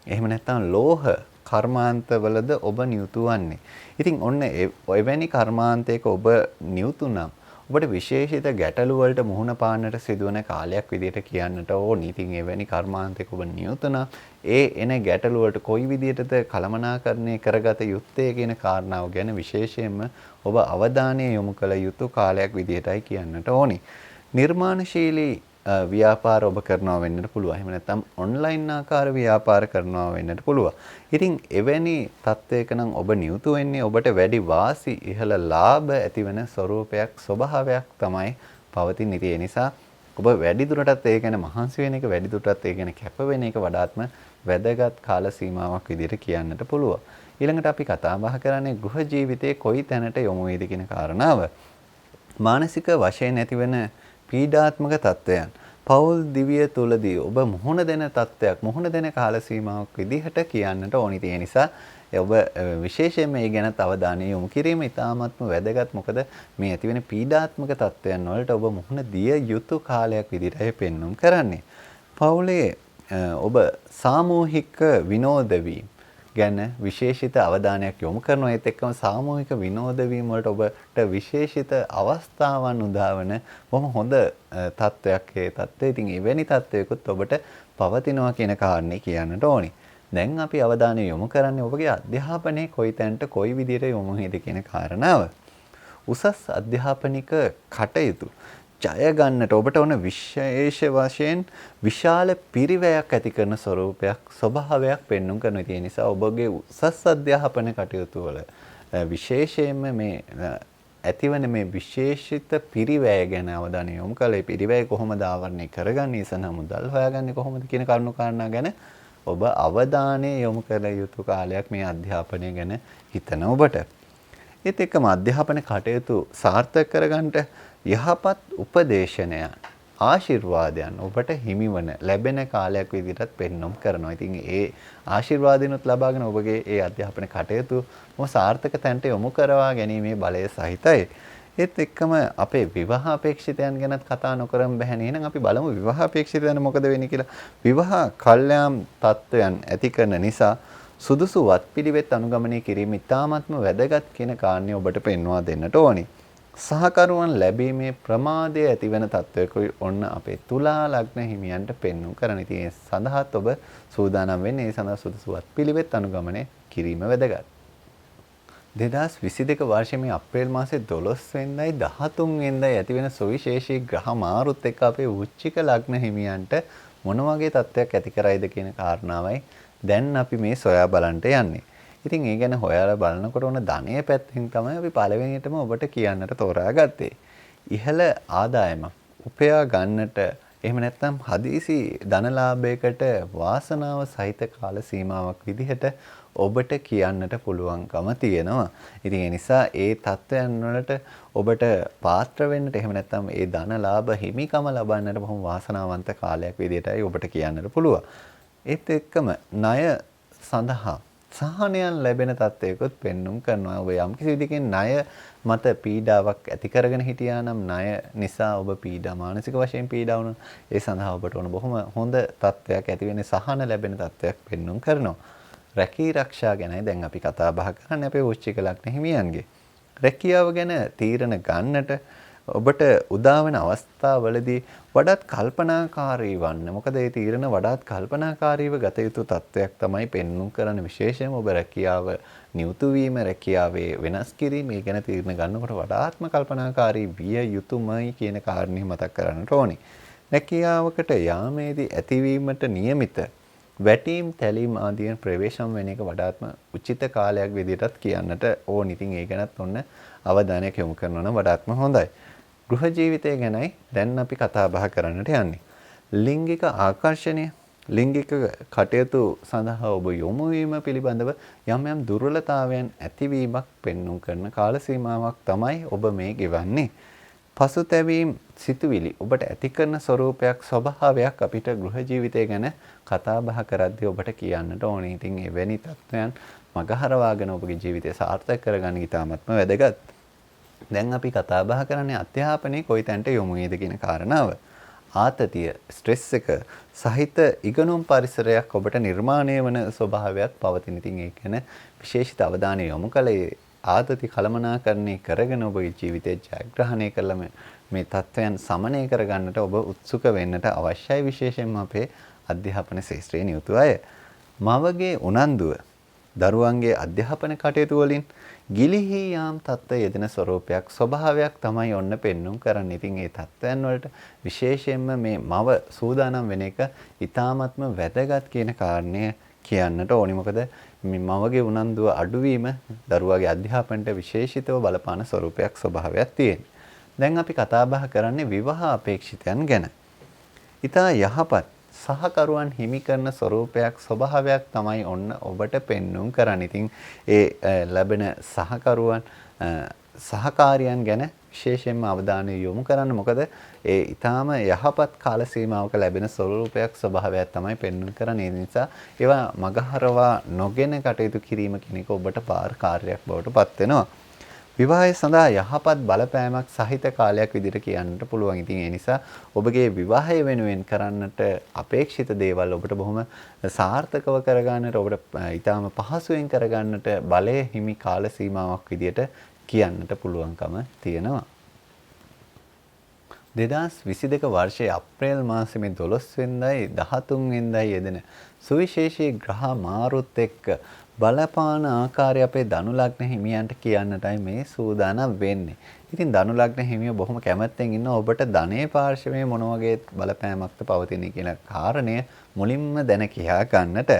එහෙම නැත්නම් ලෝහ කර්මාන්තවලද ඔබ නියුතු වන්නේ. ඉතින් ඔන්න එවැනි කර්මාන්තයක ඔබ නියුතු නම් ඔබට විශේෂිත ගැටලු වලට මුහුණ පාන්නට සිදුවන කාලයක් විදිහට කියන්නට ඕනි. ඉතින් එවැනි කර්මාන්තයක ඔබ නියුතු නම් ඒ එන ගැටලු වලට කොයි විදිහටද කළමනාකරණය කරගත යුත්තේ කියන කාරණාව ගැන විශේෂයෙන්ම ඔබ අවධානය යොමු කළ යුතු කාලයක් විදිහටයි කියන්නට ඕනි. නිර්මාණශීලී ව්‍යාපාර ඔබ කරනවා වෙන්නට පුළුවන්. එහෙම නැත්නම් ඔන්ලයින් ආකාර ව්‍යාපාර කරනවා වෙන්නට පුළුවන්. ඉතින් එවැනි තත්වයක නම් ඔබ නියුතු වෙන්නේ ඔබට වැඩි වාසි ඉහළ ලාභ ඇතිවන ස්වરૂපයක් ස්වභාවයක් තමයි පවතින. ඒ නිසා ඔබ වැඩි දුරටත් ඒ ගැන මහන්සි වෙන එක වැඩි දුරටත් ඒ ගැන කැප වෙන එක වඩාත්ම වැදගත් කාල සීමාවක් විදිහට කියන්නට පුළුවන්. ඊළඟට අපි කතා බහ කරන්නේ ගෘහ ජීවිතයේ කොයි තැනට යොමු වේද කියන කාරණාව. මානසික වශයෙන් ඇතිවන පීඩාත්මක තත්ත්වයන් පෞල් දිවිය තුලදී ඔබ මුහුණ දෙන තත්ත්වයක් මුහුණ දෙන කාල සීමාවක් විදිහට කියන්නට ඕනි. ඒ නිසා ඔබ විශේෂයෙන් මේ ගැන අවධානය යොමු කිරීම ඉතාමත්ම වැදගත්. මොකද මේ ඇතිවෙන පීඩාත්මක තත්ත්වයන් වලට ඔබ මුහුණ දිය යුතු කාලයක් විදිහටයි පෙන්වුම් කරන්නේ. පෞලේ ඔබ සාමූහික විනෝද වීම ගැන විශේෂිත අවධානයක් යොමු කරනවා. ඒත් එක්කම සාමූහික විනෝද වීම වලට ඔබට විශේෂිත අවස්ථාවන් උදාවන බොහොම හොඳ තත්වයක් ඒ තත්ත්වය. ඉතින් එවැනි තත්වයකුත් ඔබට පවතිනවා කියන කාරණේ කියන්නට ඕනි. දැන් අපි අවධානය යොමු කරන්නේ ඔබගේ අධ්‍යාපනයේ කොයි තැනට කොයි විදිහට යොමු වේද කියන කාරණාව. උසස් අධ්‍යාපනික කටයුතු ජය ගන්නට ඔබට ඕන විශේෂ වශයෙන් විශාල පිරිවැයක් ඇති කරන ස්වરૂපයක් ස්වභාවයක් පෙන්වුම් කරන ඒ නිසා ඔබගේ උසස් අධ්‍යාපන කටයුතු වල විශේෂයෙන්ම මේ ඇතිවන මේ විශේෂිත පිරිවැය ගැන අවධානය යොමු කළේ පිරිවැය කොහොමද ආවරණය කරගන්නේ සඳහා මුදල් හොයාගන්නේ කොහොමද කියන කරුණු කාරණා ගැන ඔබ අවධානය යොමු කළ යුතු කාලයක් මේ අධ්‍යාපනය ගැන හිතන ඔබට. ඒත් එක්කම අධ්‍යාපන කටයුතු සාර්ථක කරගන්නට යහපත් උපදේශනයන් ආශිර්වාදයන් ඔබට හිමිවන ලැබෙන කාලයක් විදිහටත් පෙන්වම් කරනවා. ඉතින් ඒ ආශිර්වාදිනුත් ලබාගෙන ඔබගේ ඒ අධ්‍යාපන කටයුතු මොහොත සාර්ථක තැනට යොමු කරවා ගැනීමේ බලය සහිතයි. ඒත් එක්කම අපේ විවාහ අපේක්ෂිතයන් ගැනත් කතා නොකරම බැහැ නේද? අපි බලමු විවාහ අපේක්ෂිතයන් මොකද වෙන්නේ කියලා. විවාහ කල්යාම් තත්වයන් ඇති කරන නිසා සුදුසු වත්පිළිවෙත් අනුගමනය කිරීම ඉතාමත්ම වැදගත් කියන කාරණේ ඔබට පෙන්වා දෙන්නට ඕනි. සහකරුවන් ලැබීමේ ප්‍රමාදය ඇතිවන තත්වයකුයි ඔන්න අපේ තුලා ලග්න හිමියන්ට පෙන්වුම් කරන. ඉතින් ඒ සඳහාත් ඔබ සූදානම් වෙන්නේ ඒ සඳහා සුදුසු වත්පිළිවෙත් අනුගමනය කිරීම වැදගත්. 2022 වර්ෂයේ මේ අප්‍රේල් මාසේ 12 වෙනිදායි 13 වෙනිදායි ඇතිවෙන සුවිශේෂී ග්‍රහ මාරුත් එක්ක අපේ වෘශ්චික ලග්න හිමියන්ට මොන වගේ තත්ත්වයක් ඇති කරයිද කියන කාරණාවයි දැන් අපි මේ සොයා බලන්න යන්නේ. ඉතින් ඒ ගැන හොයලා බලනකොට උන ධනයේ පැත්තෙන් තමයි අපි පළවෙනියටම ඔබට කියන්නට තෝරාගත්තේ. ඉහළ ආදායමක් උපයා ගන්නට එහෙම නැත්නම් හදිසි ධනලාභයකට වාසනාව සහිත කාල සීමාවක් විදිහට ඔබට කියන්නට පුළුවන්කම තියෙනවා. ඉතින් ඒ නිසා ඒ தත්වයන් වලට ඔබට පාත්‍ර වෙන්නට එහෙම නැත්නම් ඒ ධනලාභ හිමිකම ලබන්නට බොහොම වාසනාවන්ත කාලයක් විදිහටයි ඔබට කියන්නට පුළුවන්. ඒත් එක්කම ණය සඳහා සහනයන් ලැබෙන තත්ත්වයකොත් පෙන්눔 කරනවා. ඔබ යම් කිසි විදිහකින් ණය මත පීඩාවක් ඇති කරගෙන හිටියා නම් ණය නිසා ඔබ මානසික වශයෙන් පීඩා වුණා. ඒ සඳහා ඔබට ඕන බොහොම හොඳ තත්ත්වයක් ඇති වෙන්නේ සහන ලැබෙන තත්ත්වයක් පෙන්눔 කරනවා. රැකී ආරක්ෂා ගැනයි දැන් අපි කතා බහ කරන්නේ අපේ වෘශ්චික ලග්න හිමියන්ගේ. රැකියාව ගැන තීරණ ගන්නට ඔබට උදාවන අවස්ථාවලදී වඩාත් කල්පනාකාරී වන්න. මොකද මේ තීරණ වඩාත් කල්පනාකාරීව ගත යුතු තත්වයක් තමයි පෙන්වුම් කරන. විශේෂයෙන්ම ඔබ රැකියාව නියුතු වීම රැකියාවේ වෙනස් කිරීම මේ ගැන තීරණ ගන්නකොට වඩාත්ම කල්පනාකාරී විය යුතුමයි කියන කාරණේ මතක් කරගන්නට ඕනේ. රැකියාවකට යාමේදී ඇතිවීමට නියමිත වැටීම් තැලීම් ආදීන් ප්‍රවේශම් වෙන එක වඩාත්ම උචිත කාලයක් විදිහටත් කියන්නට ඕන. ඉතින් ඒ ගැනත් ඔන්න අවධානයක් යොමු කරනවා නම් වඩාත්ම හොඳයි. ගෘහ ජීවිතය ගැනයි දැන් අපි කතා බහ කරන්නට යන්නේ. ලිංගික ආකර්ෂණය ලිංගික කටයුතු සඳහා ඔබ යොමු වීම පිළිබඳව යම් යම් දුර්වලතාවයන් ඇතිවීමක් පෙන්වුම් කරන කාල සීමාවක් තමයි ඔබ මේ ගෙවන්නේ. පසුතැවීම් සිතුවිලි ඔබට ඇති කරන ස්වરૂපයක් ස්වභාවයක් අපිට ගෘහ ජීවිතය ගැන කතා බහ කරද්දී ඔබට කියන්නට ඕනේ. ඉතින් එවැනි තත්ත්වයන් මගහරවාගෙන ඔබගේ ජීවිතය සාර්ථක කරගන්න ඉතාමත්ම වැදගත්. දැන් අපි කතා බහ කරන්නේ අධ්‍යාපනයේ කොයි තැනට යොමු වේද කියන කාරණාව. ආතතිය, ස්ට්‍රෙස් එක සහිත ඉගෙනුම් පරිසරයක් ඔබට නිර්මාණය වන ස්වභාවයක් පවතින. ඉතින් ඒ ගැන විශේෂිත අවධානය යොමු කළේ ආතති කළමනාකරණය කරගෙන ඔබගේ ජීවිතය ජයග්‍රහණය කළම මේ තත්ත්වයන් සමනය කරගන්නට ඔබ උත්සුක වෙන්නට අවශ්‍යයි. විශේෂයෙන්ම අපේ අධ්‍යාපන ශාස්ත්‍රයේ නියුතු අය. මවගේ උනන්දුව දරුවන්ගේ අධ්‍යාපන කටයුතු වලින් ගිලිහි යාම් තත්ත්වය යෙදෙන ස්වરૂපයක් ස්වභාවයක් තමයි ඔන්න පෙන්눔 කරන්නේ. ඉතින් ඒ තත්ත්වයන් වලට විශේෂයෙන්ම මේ මව සූදානම් වෙන එක ඊ타ත්ම වැදගත් කියන කාරණය කියන්නට ඕනි. මොකද මේ මවගේ උනන්දුව අඩුවීම දරුවාගේ අධ්‍යාපනයට විශේෂිතව බලපාන ස්වરૂපයක් ස්වභාවයක් තියෙනවා. දැන් අපි කතා බහ කරන්නේ විවාහ අපේක්ෂිතයන් ගැන. ඊට යහපත් සහකරුවන් හිමි කරන ස්වરૂපයක් ස්වභාවයක් තමයි ඔන්න ඔබට පෙන්눔 කරන්නේ. ඉතින් ඒ ලැබෙන සහකරුවන් සහකාරියන් ගැන විශේෂයෙන්ම අවධානය යොමු කරන්න. මොකද ඒ ඊටාම යහපත් කාල සීමාවක ලැබෙන ස්වરૂපයක් ස්වභාවයක් තමයි පෙන්눔 කරන්නේ. ඒ නිසා ඒවා මගහරවා නොගෙන කටයුතු කිරීම කෙනෙක් ඔබට පාර කාර්යයක් බවට පත් වෙනවා. විවාහය සඳහා යහපත් බලපෑමක් සහිත කාලයක් විදිහට කියන්නට පුළුවන්. ඉතින් ඒ නිසා ඔබගේ විවාහය වෙනුවෙන් කරන්නට අපේක්ෂිත දේවල් ඔබට බොහොම සාර්ථකව කරගන්නට ඔබට ඊටාම පහසුවෙන් කරගන්නට බලය හිමි කාල සීමාවක් විදිහට කියන්නට පුළුවන්කම තියෙනවා. 2022 වර්ෂයේ අප්‍රේල් මාසයේ 12 වෙනිදායි 13 වෙනිදායි යෙදෙන සුවිශේෂී ග්‍රහ මාරුත් එක්ක බලපාන ආකාරය අපේ ධනු ලග්න හිමියන්ට කියන්නටයි මේ සූදානම් වෙන්නේ. ඉතින් ධනු ලග්න හිමියෝ බොහොම කැමැත්තෙන් ඉන්න ඔබට ධනේ පාර්ශවයේ මොන වගේ බලපෑමක්ද පවතින කියලා කාරණය මුලින්ම දැන කියා ගන්නට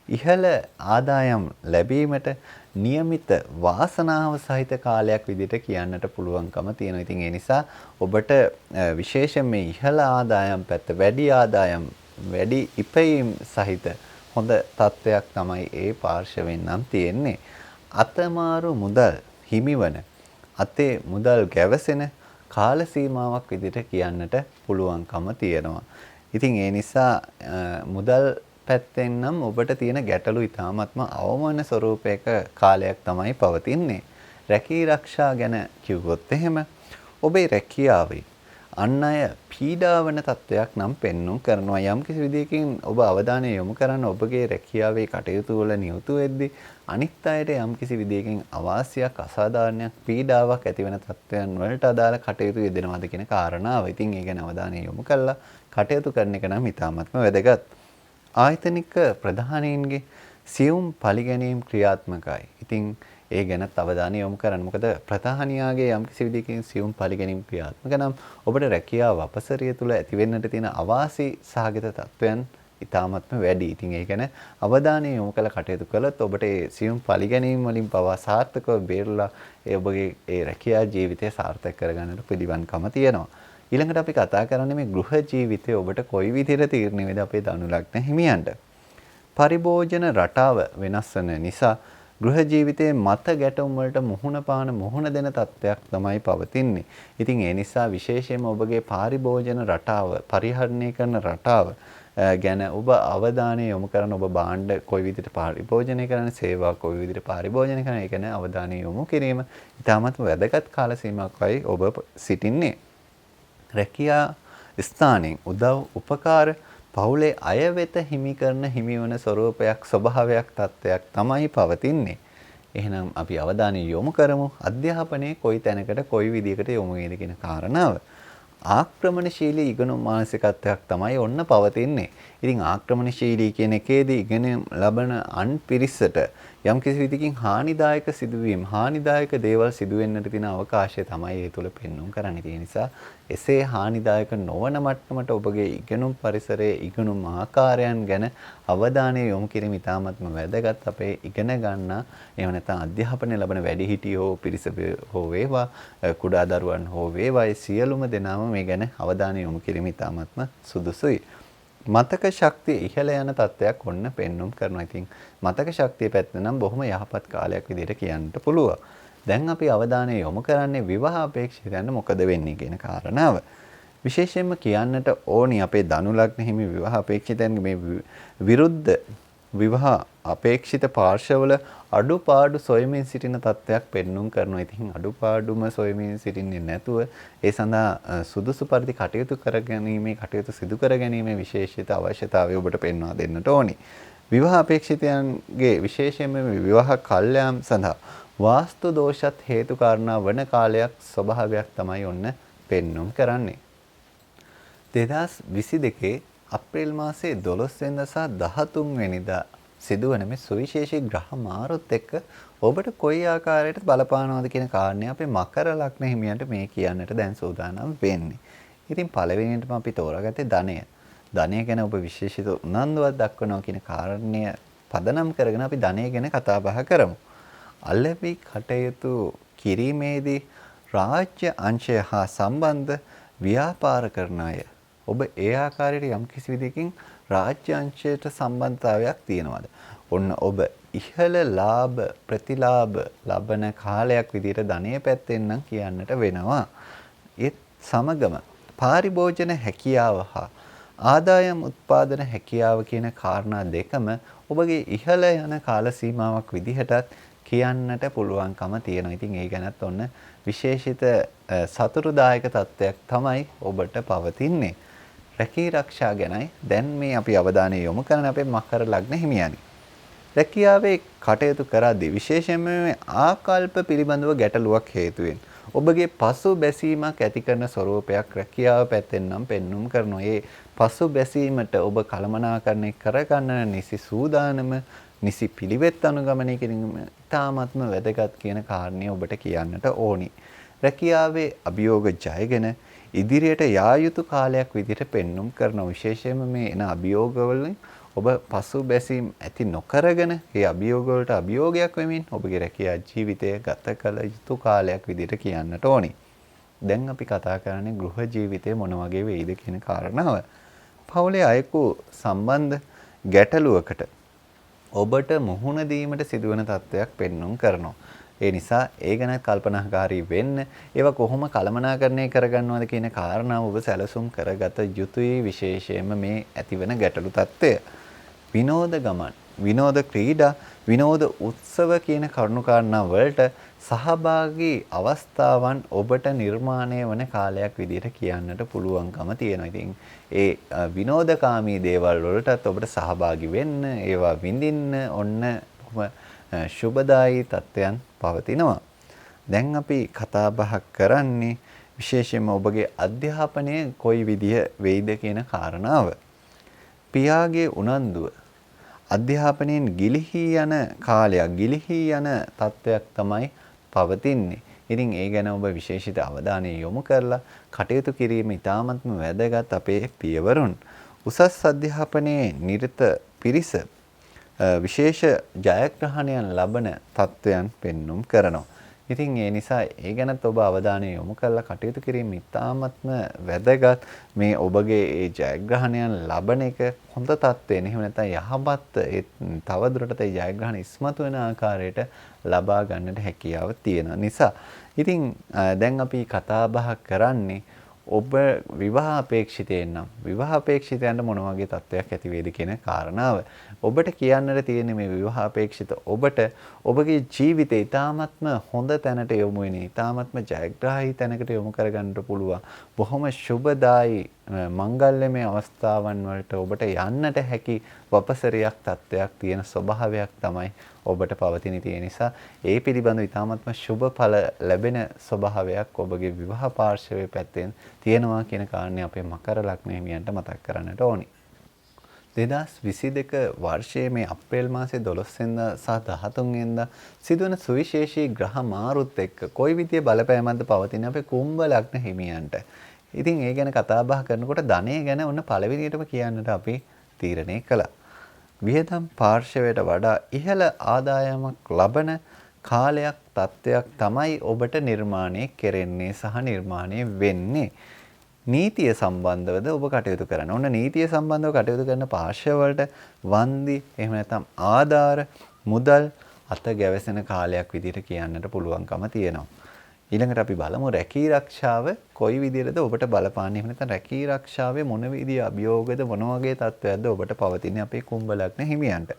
ඉහළ ආදායම් ලැබීමට નિયમિત වාසනාව සහිත කාලයක් විදිහට කියන්නට පුළුවන්කම තියෙනවා. ඉතින් ඒ නිසා ඔබට විශේෂයෙන් මේ ඉහළ ආදායම් පැත්ත වැඩි ආදායම් වැඩි ඉපයීම් සහිත හොඳ තත්වයක් තමයි ඒ පාර්ශවෙන් නම් තියෙන්නේ. අතමාරු මුදල් හිමිවන අතේ මුදල් ගැවසෙන කාල සීමාවක් විදිහට කියන්නට පුළුවන්කම තියෙනවා. ඉතින් ඒ නිසා මුදල් පැත්තෙන් නම් ඔබට තියෙන ගැටලු ඉතාමත්ම අවමන ස්වરૂපයක කාලයක් තමයි පවතින්නේ. රැකී ආරක්ෂා ගැන කිව්වොත් එහෙම ඔබේ රැකියාවේ අන් අය පීඩාවන තත්වයක් නම් පෙන්눔 කරනවා. යම් කිසි විදිහකින් ඔබ අවධානය යොමු කරන්න ඔබගේ රැකියාවේ කටයුතු වල නියුතු වෙද්දී අනිත් අයට යම් කිසි විදිහකින් අවාසියක් අසාධාරණයක් පීඩාවක් ඇතිවන තත්වයන් වලට අදාළ කටයුතු යෙදෙනවාද කියන කාරණාව. ඉතින් ඒ ගැන අවධානය යොමු කරලා කටයුතු කරන එක නම් ඉතාමත්ම වැදගත්. ආයතනික ප්‍රධානීන්ගේ සියුම් පරිගැනීම් ක්‍රියාත්මකයි. ඉතින් ඒ ගැනත් අවධානය යොමු කරන්න. මොකද ප්‍රධානියාගේ යම් කිසි විදිහකින් සියුම් පරිගැනීම් ක්‍රියාත්මක නම් ඔබට රැකියාව අපසරිය තුළ ඇති වෙන්නට තියෙන අවාසි සහගත තත්වයන් ඉතාමත්ම වැඩි. ඉතින් ඒ ගැන අවධානය යොමු කළ කටයුතු කළොත් ඔබට ඒ සියුම් පරිගැනීම් වලින් පවා සාර්ථකව බේරලා ඔබගේ ඒ රැකියා ජීවිතය සාර්ථක කරගන්නට පිළිවන්කම තියෙනවා. ඊළඟට අපි කතා කරන්නේ මේ ගෘහ ජීවිතය ඔබට කොයි විදිහට තීරණය වේද අපේ ධනු ලග්න හිමියන්ට. පරිභෝජන රටාව වෙනස් වෙන නිසා ගෘහ ජීවිතයේ මත ගැටුම් වලට මුහුණ දෙන තත්ත්වයක් තමයි පවතින්නේ. ඉතින් ඒ නිසා විශේෂයෙන්ම ඔබගේ පරිභෝජන රටාව පරිහරණය කරන රටාව ගැන ඔබ අවධානය යොමු කරන ඔබ භාණ්ඩ කොයි විදිහට පරිභෝජනය කරන සේවා කොයි විදිහට පරිභෝජනය කරන ඒ ගැන අවධානය යොමු කිරීම ඉතාමත් වැදගත් කාල සීමාවකයි ඔබ සිටින්නේ. රැකියා ස්ථානයෙන් උදව් උපකාර පවුලේ අය වෙත හිමි කරන හිමිවන ස්වરૂපයක් ස්වභාවයක් තත්ත්වයක් තමයි පවතින්නේ. එහෙනම් අපි අවධානය යොමු කරමු අධ්‍යාපනයේ කොයි තැනකට කොයි විදිහකට යොමු වේද කියන කාරණාව. ආක්‍රමණශීලී ඉගෙනුම් මානසිකත්වයක් තමයි ඔන්න පවතින්නේ. ඉතින් ආක්‍රමණශීලී කියන එකේදී ඉගෙන ලබන අන් පිරිසට යම් කිසි විදිහකින් හානිදායක සිදුවීම් හානිදායක දේවල් සිදු වෙන්නට තියෙන අවකාශය තමයි ඒ තුල පෙන්눔 කරන්නේ. ඒ නිසා එසේ හානිදායක නොවන මට්ටමට ඔබගේ ඉගෙනුම් පරිසරයේ ඉගෙනුම් ආකාරයන් ගැන අවධානය යොමු කිරීම ඉතාමත්ම වැදගත්. අපේ ඉගෙන ගන්න එහෙම නැත්නම් අධ්‍යාපනය ලබන වැඩිහිටියෝ පිරිස හෝ වේවා කුඩා දරුවන් හෝ වේවා සියලුම දෙනාම මේ ගැන අවධානය යොමු කිරීම ඉතාමත්ම සුදුසුයි. මතක ශක්තිය ඉහළ යන තත්ත්වයක් ඔන්න පෙන්눔 කරනවා. ඉතින් මතක ශක්තිය පැත්ත නම් බොහොම යහපත් කාලයක් විදිහට කියන්නට පුළුවන්. දැන් අපි අවධානය යොමු කරන්නේ විවාහ අපේක්ෂිතයන්ට මොකද වෙන්නේ කියන කාරණාව. විශේෂයෙන්ම කියන්නට ඕනි අපේ ධනු ලග්න හිමි විවාහ අපේක්ෂිතයන්ගේ මේ විරුද්ධ විවාහ අපේක්ෂිත පාර්ශවවල අඩුපාඩු සොයමින් සිටින තත්ත්වයක් පෙන්눔 කරනවා. ඉතින් අඩුපාඩුම සොයමින් සිටින්නේ නැතුව ඒ සඳහා සුදුසු පරිදි කටයුතු කරගැනීමේ කටයුතු සිදු කරගැනීමේ විශේෂිත අවශ්‍යතාවය ඔබට පෙන්වා දෙන්නට ඕනි. විවාහ අපේක්ෂිතයන්ගේ විශේෂයෙන්ම විවාහ කල්යාම් සඳහා වාස්තු දෝෂත් හේතු කාරණා වන කාලයක් ස්වභාවයක් තමයි ඔන්න පෙන්눔 කරන්නේ. 2022 අප්‍රේල් මාසයේ 12 වෙනිදා සහ 13 වෙනිදා සිදුවන මේ සුවිශේෂී ග්‍රහ මාරුත් එක්ක ඔබට කොයි ආකාරයකට බලපානවද කියන කාරණේ අපේ මකර ලග්න හිමියන්ට මේ කියන්නට දැන් සූදානම් වෙන්නේ. ඉතින් පළවෙනියටම අපි තෝරාගත්තේ ධනය. ධනය ගැන ඔබ විශේෂිත උනන්දුවක් දක්වනවා කියන කාරණය පදනම් කරගෙන අපි ධනය ගැන කතා බහ කරමු. අලෙවි කටයුතු කිරීමේදී රාජ්‍ය අංශය හා සම්බන්ධ ව්‍යාපාර කරන අය ඔබ ඒ ආකාරයට යම් කිසි විදිහකින් රාජ්‍ය අංශයට සම්බන්ධතාවයක් තියෙනවද? ඔන්න ඔබ ඉහළ ලාභ ප්‍රතිලාභ ලබන කාලයක් විදිහට ධනය පැත්තෙන් නම් කියන්නට වෙනවා. ඒත් සමගම පාරිභෝජන හැකියාව හා ආදායම් උත්පාදන හැකියාව කියන කාරණා දෙකම ඔබගේ ඉහළ යන කාල සීමාවක් විදිහටත් කියන්නට පුළුවන්කම තියෙනවා. ඉතින් ඒ ගැනත් ඔන්න විශේෂිත සතුටුදායක තත්ත්වයක් තමයි ඔබට පවතින්නේ. රැකී ආරක්ෂා ගැනයි දැන් මේ අපි අවධානය යොමු කරන අපේ මකර ලග්න හිමියනි. රැකියාවේ කටයුතු කරද්දී විශේෂයෙන්ම මේ ආකල්ප පිළිබඳව ගැටලුවක් හේතුවෙන් ඔබගේ පසු බැසීමක් ඇති කරන ස්වરૂපයක් රැකියාව පැත්තෙන් නම් පෙන්눔 කරනවා. ඒ පසු බැසීමට ඔබ කළමනාකරණය කරගන්න නිසි සූදානම නිසි පිළිවෙත් අනුගමනය කිරීම ඉතාමත්ම වැදගත් කියන කාරණය ඔබට කියන්නට ඕනි. රැකියාවේ අභියෝග ජයගෙන ඉදිරියට යා යුතු කාලයක් විදිහට පෙන්눔 කරන විශේෂයෙන්ම මේ එන අභියෝග වලින් ඔබ පසු බැසීම් ඇති නොකරගෙන ඒ අභියෝග වලට අභියෝගයක් වෙමින් ඔබගේ රැකියා ජීවිතය ගත කළ යුතු කාලයක් විදිහට කියන්නට ඕනි. දැන් අපි කතා කරන්නේ ගෘහ ජීවිතය මොන වගේ වෙයිද කියන කාරණාව. පවුලේ අයෙකු සම්බන්ධ ගැටලුවකට ඔබට මුහුණ දීමට සිදුවන තත්ත්වයක් පෙන්눔 කරනවා. ඒ නිසා ඒ ගැන කල්පනාකාරී වෙන්න ඒවා කොහොම කළමනාකරණය කරගන්නවද කියන කාරණාව ඔබ සැලසුම් කරගත යුතුයි. විශේෂයෙන්ම මේ ඇතිවන ගැටලු තත්ත්වය. විනෝද ගමන්, විනෝද ක්‍රීඩා, විනෝද උත්සව කියන කරුණු කාරණා වලට සහභාගී අවස්ථාවන් ඔබට නිර්මාණය වන කාලයක් විදිහට කියන්නට පුළුවන්කම තියෙනවා. ඉතින් ඒ විනෝදකාමී දේවල් වලටත් ඔබට සහභාගී වෙන්න, ඒවා විඳින්න ඔන්න ශුභදායී තත්ත්වයන් පවතිනවා. දැන් අපි කතා බහ කරන්නේ විශේෂයෙන්ම ඔබගේ අධ්‍යාපනය කොයි විදිහ වෙයිද කියන කාරණාව. පියාගේ උනන්දුව අධ්‍යාපනයෙන් ගිලිහි යන කාලයක්, ගිලිහි යන තත්ත්වයක් තමයි පවතින්නේ. ඉතින් ඒ ගැන ඔබ විශේෂිත අවධානය යොමු කරලා කටයුතු කිරීම ඉතාමත්ම වැදගත් අපේ පියවරුන්. උසස් අධ්‍යාපනයේ නිරත පිරිස විශේෂ ජයග්‍රහණයන් ලබන තත්ත්වයන් පෙන්눔 කරනවා. ඉතින් ඒ නිසා ඒ ගැනත් ඔබ අවධානය යොමු කරලා කටයුතු කිරීම ඉතාමත්ම වැදගත්. මේ ඔබගේ ඒ ජයග්‍රහණයන් ලබන එක හොඳ තත්ත්වෙන් එහෙම නැත්නම් යහපත් තව දුරටත් ඒ ජයග්‍රහණ ඉස්මතු වෙන ආකාරයට ලබා ගන්නට හැකියාව තියෙන නිසා. ඉතින් දැන් අපි කතා බහ කරන්නේ ඔබ විවාහ අපේක්ෂිතයෙන් නම් විවාහ අපේක්ෂිතයන්ට මොන වගේ තත්ත්වයක් ඇති වේද කියන කාරණාව. ඔබට කියන්නට තියෙන මේ විවාහ අපේක්ෂිත ඔබට ඔබගේ ජීවිතේ ඊ타ත්ම හොඳ තැනට යොමු වෙන, ඊ타ත්ම ජයග්‍රාහී තැනකට යොමු කරගන්නට පුළුවන්. බොහොම සුබදායි මංගල්‍යමය අවස්ථාවන් වලට ඔබට යන්නට හැකි වපසරියක් තත්ත්වයක් තියෙන ස්වභාවයක් තමයි ඔබට පවතින. ඒ නිසා ඒ පිළිබඳව ඊ타ත්ම සුබ ඵල ලැබෙන ස්වභාවයක් ඔබගේ විවාහ පාර්ශවයේ පැත්තෙන් තියෙනවා කියන කාරණේ අපේ මකර ලග්න හිමියන්ට මතක් කරන්නට ඕනි. 2022 වර්ෂයේ මේ අප්‍රේල් මාසයේ 12 වෙනිදා සහ 13 වෙනිදා සිදුවන සුවිශේෂී ග්‍රහ මාරුත් එක්ක කොයි විදිය බලපෑමක්ද පවතින අපේ කුම්භ ලග්න හිමියන්ට. ඉතින් ඒ ගැන කතා බහ කරනකොට ධනය ගැන ඔන්න පළවෙනියටම කියන්නට අපි තීරණය කළා. වියදම් පාර්ශවයට වඩා ඉහළ ආදායමක් ලබන කාලයක් තත්ත්වයක් තමයි ඔබට නිර්මාණය කෙරෙන්නේ සහ නිර්මාණය වෙන්නේ. නීතිය සම්බන්ධවද ඔබ කටයුතු කරන. ඔන්න නීතිය සම්බන්ධව කටයුතු කරන පාර්ශවවලට වන්දි එහෙම නැත්නම් ආධාර, මුදල් අත ගැවසෙන කාලයක් විදිහට කියන්නට පුළුවන්කම තියෙනවා. ඊළඟට අපි බලමු රැකී ආරක්ෂාව කොයි විදිහටද ඔබට බලපාන්නේ. එහෙම නැත්නම් රැකී ආරක්ෂාවේ මොන විදිහේ අභියෝගද මොන වගේ තත්ත්වයක්ද ඔබට පවතින්නේ අපේ කුම්භ ලග්න හිමියන්ට.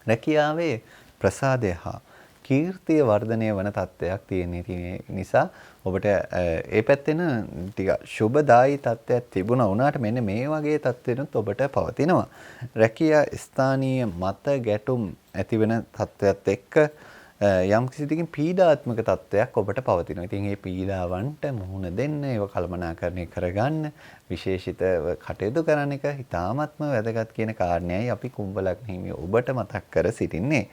රැකියාවේ ප්‍රසාදය හා කීර්තිය වර්ධනය වන තත්ත්වයක් තියෙන නිසා ඔබට ඒ පැත්තෙන ටික සුබදායි තත්ත්වයක් තිබුණා වුණාට මෙන්න මේ වගේ තත්ත්වෙනුත් ඔබට පවතිනවා. රැකියා ස්ථානීය මත ගැටුම් ඇතිවෙන තත්ත්වයක් එක්ක යම් කිසි පීඩාත්මක තත්ත්වයක් ඔබට පවතිනවා. ඉතින් මේ පීඩාවන්ට මුහුණ දෙන්න, ඒව කළමනාකරණය කරගන්න, විශේෂිතව කටයුතු කරන එක ඉතාමත්ම වැදගත් කියන කාරණයයි අපි කුම්භ ලග්න හිමියෝ ඔබට මතක් කර සිටින්නේ.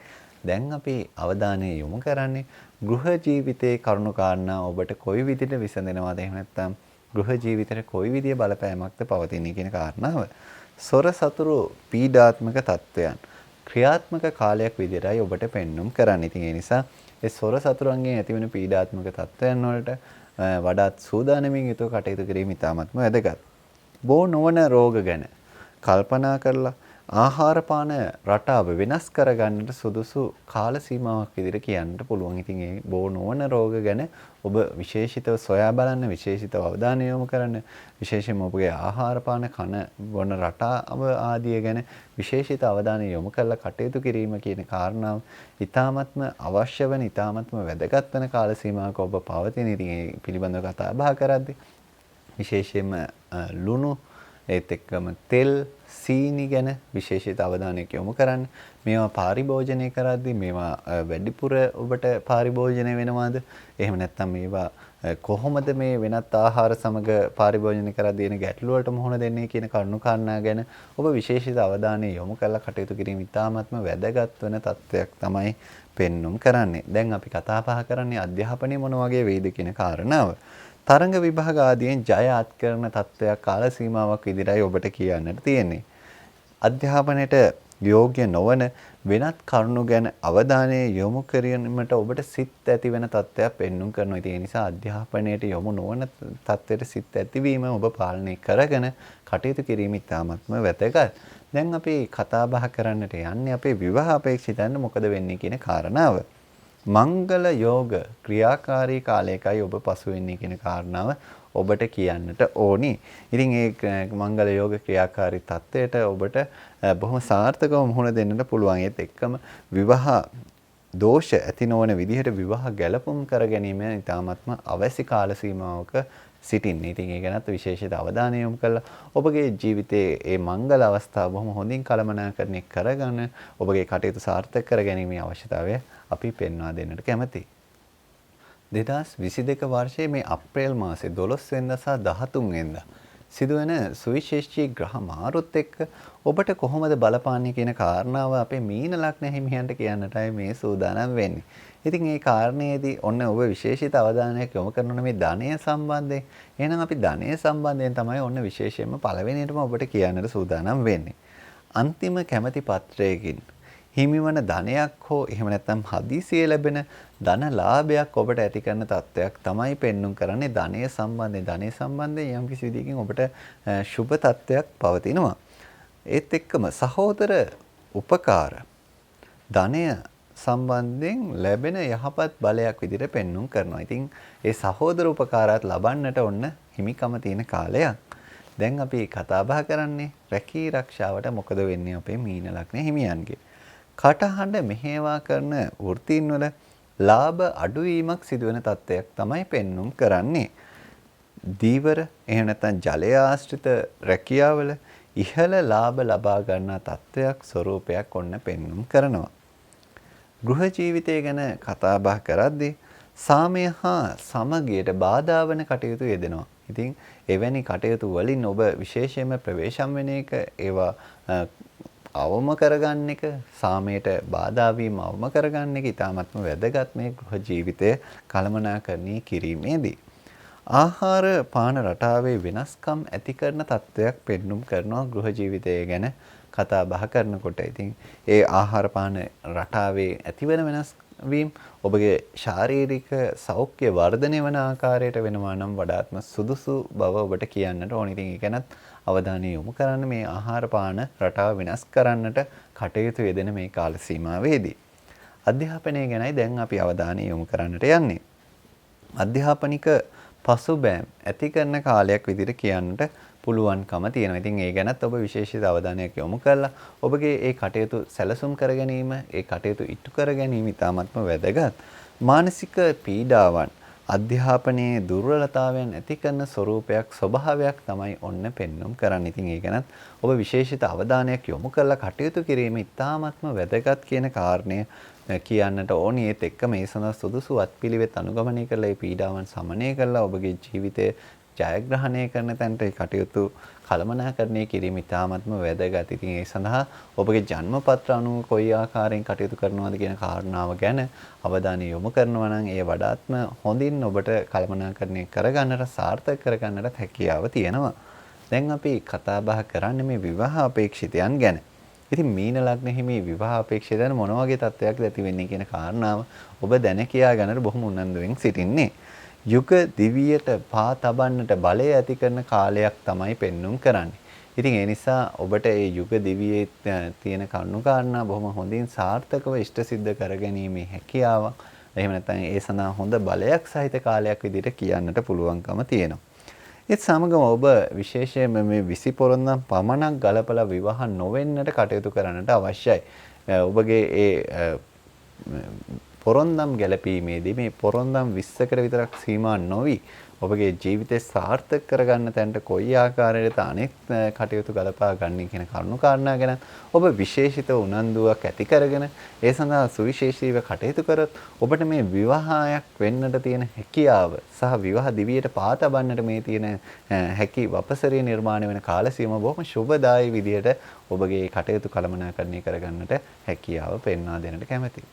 දැන් අපි අවධානය යොමු කරන්නේ ගෘහ ජීවිතයේ කරුණු කාරණා ඔබට කොයි විදිහට විසඳෙනවද, එහෙම නැත්නම් ගෘහ ජීවිතේට කොයි විදිහේ බලපෑමක්ද පවතින්නේ කියන කාරණාව. සොර සතුරු පීඩාත්මක තත්ත්වයන් ක්‍රියාත්මක කාලයක් විදිහටයි ඔබට පෙන්눔 කරන්නේ. ඉතින් ඒ නිසා ඒ සොර සතුරුන්ගෙන් ඇතිවන පීඩාත්මක තත්ත්වයන් වලට වඩාත් සූදානමින් යුතුව කටයුතු කිරීම ඉතාමත්ම වැදගත්. බෝ නොවන රෝග ගැන කල්පනා කරලා ආහාර පාන රටාව වෙනස් කරගන්නට සුදුසු කාල සීමාවක් විදිහට කියන්නට පුළුවන්. ඉතින් ඒ බෝ නොවන රෝග ගැන ඔබ විශේෂිතව සොයා බලන්න, විශේෂිතව අවධානය යොමු කරන්න, විශේෂයෙන්ම ඔබගේ ආහාර පාන කන බොන රටාව ආදිය ගැන විශේෂිත අවධානය යොමු කරලා කටයුතු කිරීම කියන කාරණාව ඉතාමත්ම අවශ්‍ය වෙන, ඉතාමත්ම වැදගත් වෙන කාල සීමාවක ඔබ පවතින. ඉතින් ඒ පිළිබඳව කතා බහ කරද්දී විශේෂයෙන්ම ලුණු ඒත් එක්කම තෙල් සීනි ගැන විශේෂිත අවධානයක් යොමු කරන්න. මේවා පරිභෝජනය කරද්දී මේවා වැඩිපුර ඔබට පරිභෝජනය වෙනවද? එහෙම නැත්නම් මේවා කොහොමද මේ වෙනත් ආහාර සමග පරිභෝජනය කරද්දී එන ගැටලු වලට මුහුණ දෙන්නේ කියන කරුණු කාරණා ගැන ඔබ විශේෂිත අවධානය යොමු කරලා කටයුතු කිරීම ඉතාමත්ම වැදගත් වෙන තත්ත්වයක් තමයි පෙන්눔 කරන්නේ. දැන් අපි කතා බහ කරන්නේ අධ්‍යාපනය මොන වගේ වෙයිද කියන කාරණාව. තරංග විභාග ආදියෙන් ජය අත්කරන තත්ත්වයක් කාල සීමාවක් විදිහටයි ඔබට කියන්නට තියෙන්නේ. අධ්‍යාපනයට යෝග්‍ය නොවන වෙනත් කරුණු ගැන අවධානය යොමු කිරීමට ඔබට සිත් ඇති වෙන තත්ත්වයක් පෙන්눔 කරනවා. ඒ නිසා අධ්‍යාපනයට යොමු නොවන තත්ත්වයට සිත් ඇතිවීම ඔබ පාලනය කරගෙන කටයුතු කිරීම ඉතාමත්ම වැදගත්. දැන් අපි කතා බහ කරන්නට යන්නේ අපේ විවාහ අපේක්ෂිතයන්ට මොකද වෙන්නේ කියන කාරණාව. මංගල යෝග ක්‍රියාකාරී කාලයකයි ඔබ පසු වෙන්නේ කියන කාරණාව ඔබට කියන්නට ඕනි. ඉතින් ඒ මංගල යෝග ක්‍රියාකාරී තත්ත්වයට ඔබට බොහොම සාර්ථකව මුහුණ දෙන්නට පුළුවන්. ඒත් එක්කම විවාහ දෝෂ ඇති නොවන විදිහට විවාහ ගැලපුම් කර ගැනීම ඉතාමත්ම අවශ්‍ය කාල සීමාවක සිටින්නේ. ඉතින් ඒ ගැනත් විශේෂිත අවධානය යොමු කරලා ඔබගේ ජීවිතයේ මේ මංගල අවස්ථාව බොහොම හොඳින් කළමනාකරණය කරගන්න ඔබගේ කටයුතු සාර්ථක කර ගැනීමේ අවශ්‍යතාවය අපි පෙන්වා දෙන්නට කැමැතියි. 2022 වර්ෂයේ මේ අප්‍රේල් මාසේ 12 වෙනිදා සහ 13 වෙනිදා සිදුවෙන සුවිශේෂී ග්‍රහ මාරුත් එක්ක ඔබට කොහොමද බලපාන්නේ කියන කාරණාව අපේ මීන ලග්න හිමියන්ට කියන්නටයි මේ සූදානම් වෙන්නේ. ඉතින් මේ කාරණේදී ඔන්න ඔබ විශේෂිත අවධානයක් යොමු කරන මේ ධනය සම්බන්ධයෙන්. එහෙනම් අපි ධනය සම්බන්ධයෙන් තමයි ඔන්න විශේෂයෙන්ම පළවෙනියටම ඔබට කියන්නට සූදානම් වෙන්නේ. අන්තිම කැමැති පත්‍රයකින් හිමිවන ධනයක් හෝ එහෙම නැත්නම් හදිසියේ ලැබෙන ධන ලාභයක් ඔබට ඇති කරන තත්ත්වයක් තමයි පෙන්눔 කරන්නේ ධනය සම්බන්ධයෙන්. ධනය සම්බන්ධයෙන් යම් කිසි විදිහකින් ඔබට සුබ තත්ත්වයක් පවතිනවා. ඒත් එක්කම සහෝදර උපකාර ධනය සම්බන්ධයෙන් ලැබෙන යහපත් බලයක් විදිහට පෙන්눔 කරනවා. ඉතින් ඒ සහෝදර උපකාරات ලබන්නට ඔන්න හිමිකම තියෙන කාලයක්. දැන් අපි කතා බහ කරන්නේ රැකී ආරක්ෂාවට මොකද වෙන්නේ අපේ මීන ලග්න හිමියන්ගේ. කටහඬ මෙහෙවා කරන වෘත්තීන් වල ලාභ අඩුවීමක් සිදුවෙන තත්ත්වයක් තමයි පෙන්눔 කරන්නේ. දීවර එහෙම නැත්නම් ජලය ආශ්‍රිත රැකියාවල ඉහළ ලාභ ලබා ගන්නා තත්ත්වයක් ස්වરૂපයක් ඔන්න පෙන්눔 කරනවා. ගෘහ ජීවිතය ගැන කතා බහ කරද්දී සාමය හා සමගියට බාධා වන කටයුතු යෙදෙනවා. ඉතින් එවැනි කටයුතු වලින් ඔබ විශේෂයෙන්ම ප්‍රවේශම් වෙන එක ඒවා අවම කරගන්න එක සාමයට බාධා වීම අවම කරගන්න එක ඉතාමත්ම වැදගත් මේ ගෘහ ජීවිතය කළමනාකරණය කිරීමේදී. ආහාර පාන රටාවේ වෙනස්කම් ඇති කරන තත්ත්වයක් පෙන්눔 කරනවා ගෘහ ජීවිතය ගැන කතා බහ කරනකොට. ඉතින් ඒ ආහාර පාන රටාවේ ඇතිවන වෙනස්වීම ඔබගේ ශාරීරික සෞඛ්‍ය වර්ධනය වන ආකාරයට වෙනවා නම් වඩාත්ම සුදුසු බව ඔබට කියන්නට ඕන. ඉතින් ඒ ගැනත් අවධානය යොමු කරන්න මේ ආහාර පාන රටාව වෙනස් කරන්නට කටයුතු යෙදෙන මේ කාල සීමාවේදී. අධ්‍යාපනය ගැනයි දැන් අපි අවධානය යොමු කරන්නට යන්නේ. අධ්‍යාපනික පසුබෑම් ඇති කරන කාලයක් විදිහට කියන්නට පුළුවන්කම තියෙනවා. ඉතින් ඒ ගැනත් ඔබ විශේෂිත අවධානයක් යොමු කරලා ඔබගේ ඒ කටයුතු සැලසුම් කර ගැනීම, ඒ කටයුතු ඉටු කර ගැනීම ඉතාමත්ම වැදගත්. මානසික පීඩාවන් අධ්‍යාපනයේ දුර්වලතාවයන් ඇති කරන ස්වરૂපයක් ස්වභාවයක් තමයි ඔන්න පෙන්වුම් කරන්නේ. ඉතින් ඒ ගැනත් ඔබ විශේෂිත අවධානයක් යොමු කරලා කටයුතු කිරීම ඉතාමත්ම වැදගත් කියන කාරණය කියන්නට ඕනි. ඒත් එක්ක මේ සඳහා සුදුසු වත්පිළිවෙත් අනුගමනය කරලා මේ පීඩාවන් සමනය කරලා ඔබගේ ජීවිතය ජයග්‍රහණය කරන තැනට කටයුතු කළමනාකරණය කිරීම ඉතාමත්ම වැදගත්. ඉතින් ඒ සඳහා ඔබගේ ජන්මපත්‍ර අනුව කොයි ආකාරයෙන් කටයුතු කරනවද කියන කාරණාව ගැන අවධානය යොමු කරනවා නම් ඒ වඩාත්ම හොඳින් ඔබට කළමනාකරණය කරගන්නට සාර්ථක කරගන්නට හැකියාව තියෙනවා. දැන් අපි කතා බහ කරන්නේ මේ විවාහ අපේක්ෂිතයන් ගැන. ඉතින් මීන ලග්නෙහි මේ විවාහ අපේක්ෂිතයන් මොන වගේ තත්ත්වයක්ද ඇති වෙන්නේ කියන කාරණාව ඔබ දැන කියා ගන්නට බොහොම උනන්දුවෙන් සිටින්නේ. යුග දිවියට පා තබන්නට බලය ඇති කරන කාලයක් තමයි පෙන්눔 කරන්නේ. ඉතින් ඒ නිසා ඔබට මේ යුග දිවියේ තියෙන කරුණු කාරණා බොහොම හොඳින් සාර්ථකව ඉෂ්ට සිද්ධ කරගැනීමේ හැකියාව, එහෙම නැත්නම් ඒ සඳහා හොඳ බලයක් සහිත කාලයක් විදිහට කියන්නට පුළුවන්කම තියෙනවා. ඒත් සමගම ඔබ විශේෂයෙන්ම මේ 20 පොරොන්දම් පමණක් ගලපලා විවාහ නොවෙන්නට කටයුතු කරන්නට අවශ්‍යයි. ඔබගේ ඒ පොරොන්දම් ගැලපීමේදී මේ පොරොන්දම් 20කට විතරක් සීමා නොවි ඔබගේ ජීවිතේ සාර්ථක කරගන්න තැනට කොයි ආකාරයකට අනෙක් කටයුතු ගලපා ගන්න කියන කරුණු කාරණා ගැන ඔබ විශේෂිත උනන්දුවක් ඇති කරගෙන ඒ සඳහා සුවිශේෂීව කටයුතු කරත් ඔබට මේ විවාහයක් වෙන්නට තියෙන හැකියාව සහ විවාහ දිවියට පා තබන්නට මේ තියෙන හැකි වපසරිය නිර්මාණය වෙන කාල සීමාව බොහොම සුබදායී විදියට ඔබගේ කටයුතු කළමනාකරණය කරගන්නට හැකියාව පෙන්වා දෙන්නට කැමැතියි.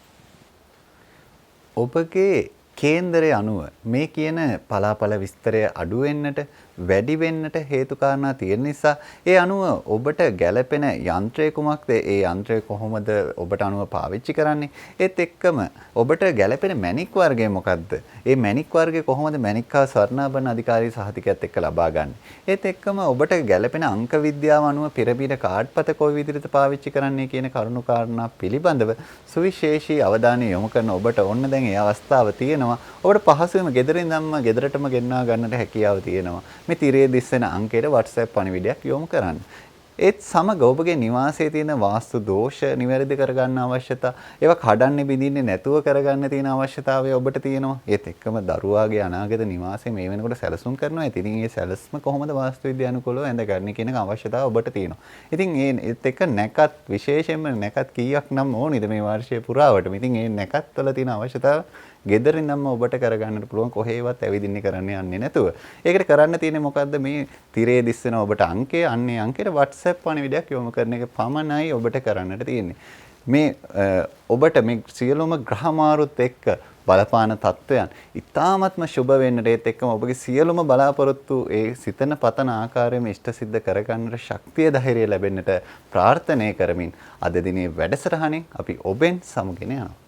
ඔබගේ කේන්දරය අනුව මේ කියන පලාපල විස්තරය අඩු වෙන්නට වැඩි වෙන්නට හේතු කාරණා තියෙන නිසා ඒ අනුව ඔබට ගැළපෙන යන්ත්‍රය කුමක්ද? ඒ යන්ත්‍රය කොහොමද ඔබට අනුව පාවිච්චි කරන්නේ? ඒත් එක්කම ඔබට ගැළපෙන මැණික් වර්ගය මොකක්ද? ඒ මැණික් වර්ගය කොහොමද මැණික් හා ස්වර්ණාභරණ අධිකාරී සහතිකයත් එක්ක ලබා ගන්න? ඒත් එක්කම ඔබට ගැළපෙන අංක විද්‍යාව අනුව පිරමීඩ කාඩ්පත කොයි විදිහට පාවිච්චි කරන්නේ කියන කරුණු කාරණා පිළිබඳව සුවිශේෂී අවධානය යොමු කරන ඔබට ඕන්න දැන් ඒ අවස්ථාව තියෙනවා. ඔබට පහසුවෙන්ම ගෙදරින්දම්ම ගෙදරටම ගෙන්වා ගන්නට හැකියාව තියෙනවා. මේ තිරේ දිස්සෙන අංකයට WhatsApp පණිවිඩයක් යොමු කරන්න. ඒත් සමග ඔබගේ නිවාසයේ තියෙන වාස්තු දෝෂ නිවැරදි කරගන්න අවශ්‍යතා, ඒවා කඩන්නේ බිඳින්නේ නැතුව කරගන්න තියෙන අවශ්‍යතාවය ඔබට තියෙනවා. ඒත් එක්කම දරුවාගේ අනාගත නිවාසය මේ වෙනකොට සැලසුම් කරනවා. ඉතින් මේ සැලසුම කොහොමද වාස්තු විද්‍යානුකූලව ඇඳගන්නේ කියන අවශ්‍යතාව ඔබට තියෙනවා. ඉතින් ඒත් එක්ක නැකත් විශේෂයෙන්ම නැකත් කීයක් නම් ඕනිද මේ වර්ෂයේ පුරාවටම. ඉතින් මේ නැකත් වල තියෙන අවශ්‍යතාව ගෙදරින්ම ඔබට කරගන්නට පුළුවන් කොහේවත් ඇවිදින්න කරන්න යන්නේ නැතුව. ඒකට කරන්න තියෙන්නේ මොකද්ද? මේ තිරේ දිස්සන ඔබට අංකය, අන්නේ අංකයට WhatsApp පණිවිඩයක් යොමු කරන එක පමණයි ඔබට කරන්නට තියෙන්නේ. මේ ඔබට මේ සියලුම ග්‍රහ මාරුත් එක්ක බලපාන තත්වයන් ඉතාමත්ම සුබ වෙන්නට ඒත් එක්කම ඔබගේ සියලුම බලාපොරොත්තු ඒ සිතන පතන ආකාරයෙන්ම ඉෂ්ට සිද්ධ කරගන්නට ශක්තිය ධෛර්යය ලැබෙන්නට ප්‍රාර්ථනා කරමින් අද දිනේ වැඩසටහනින් අපි ඔබෙන් සමුගෙන යනවා.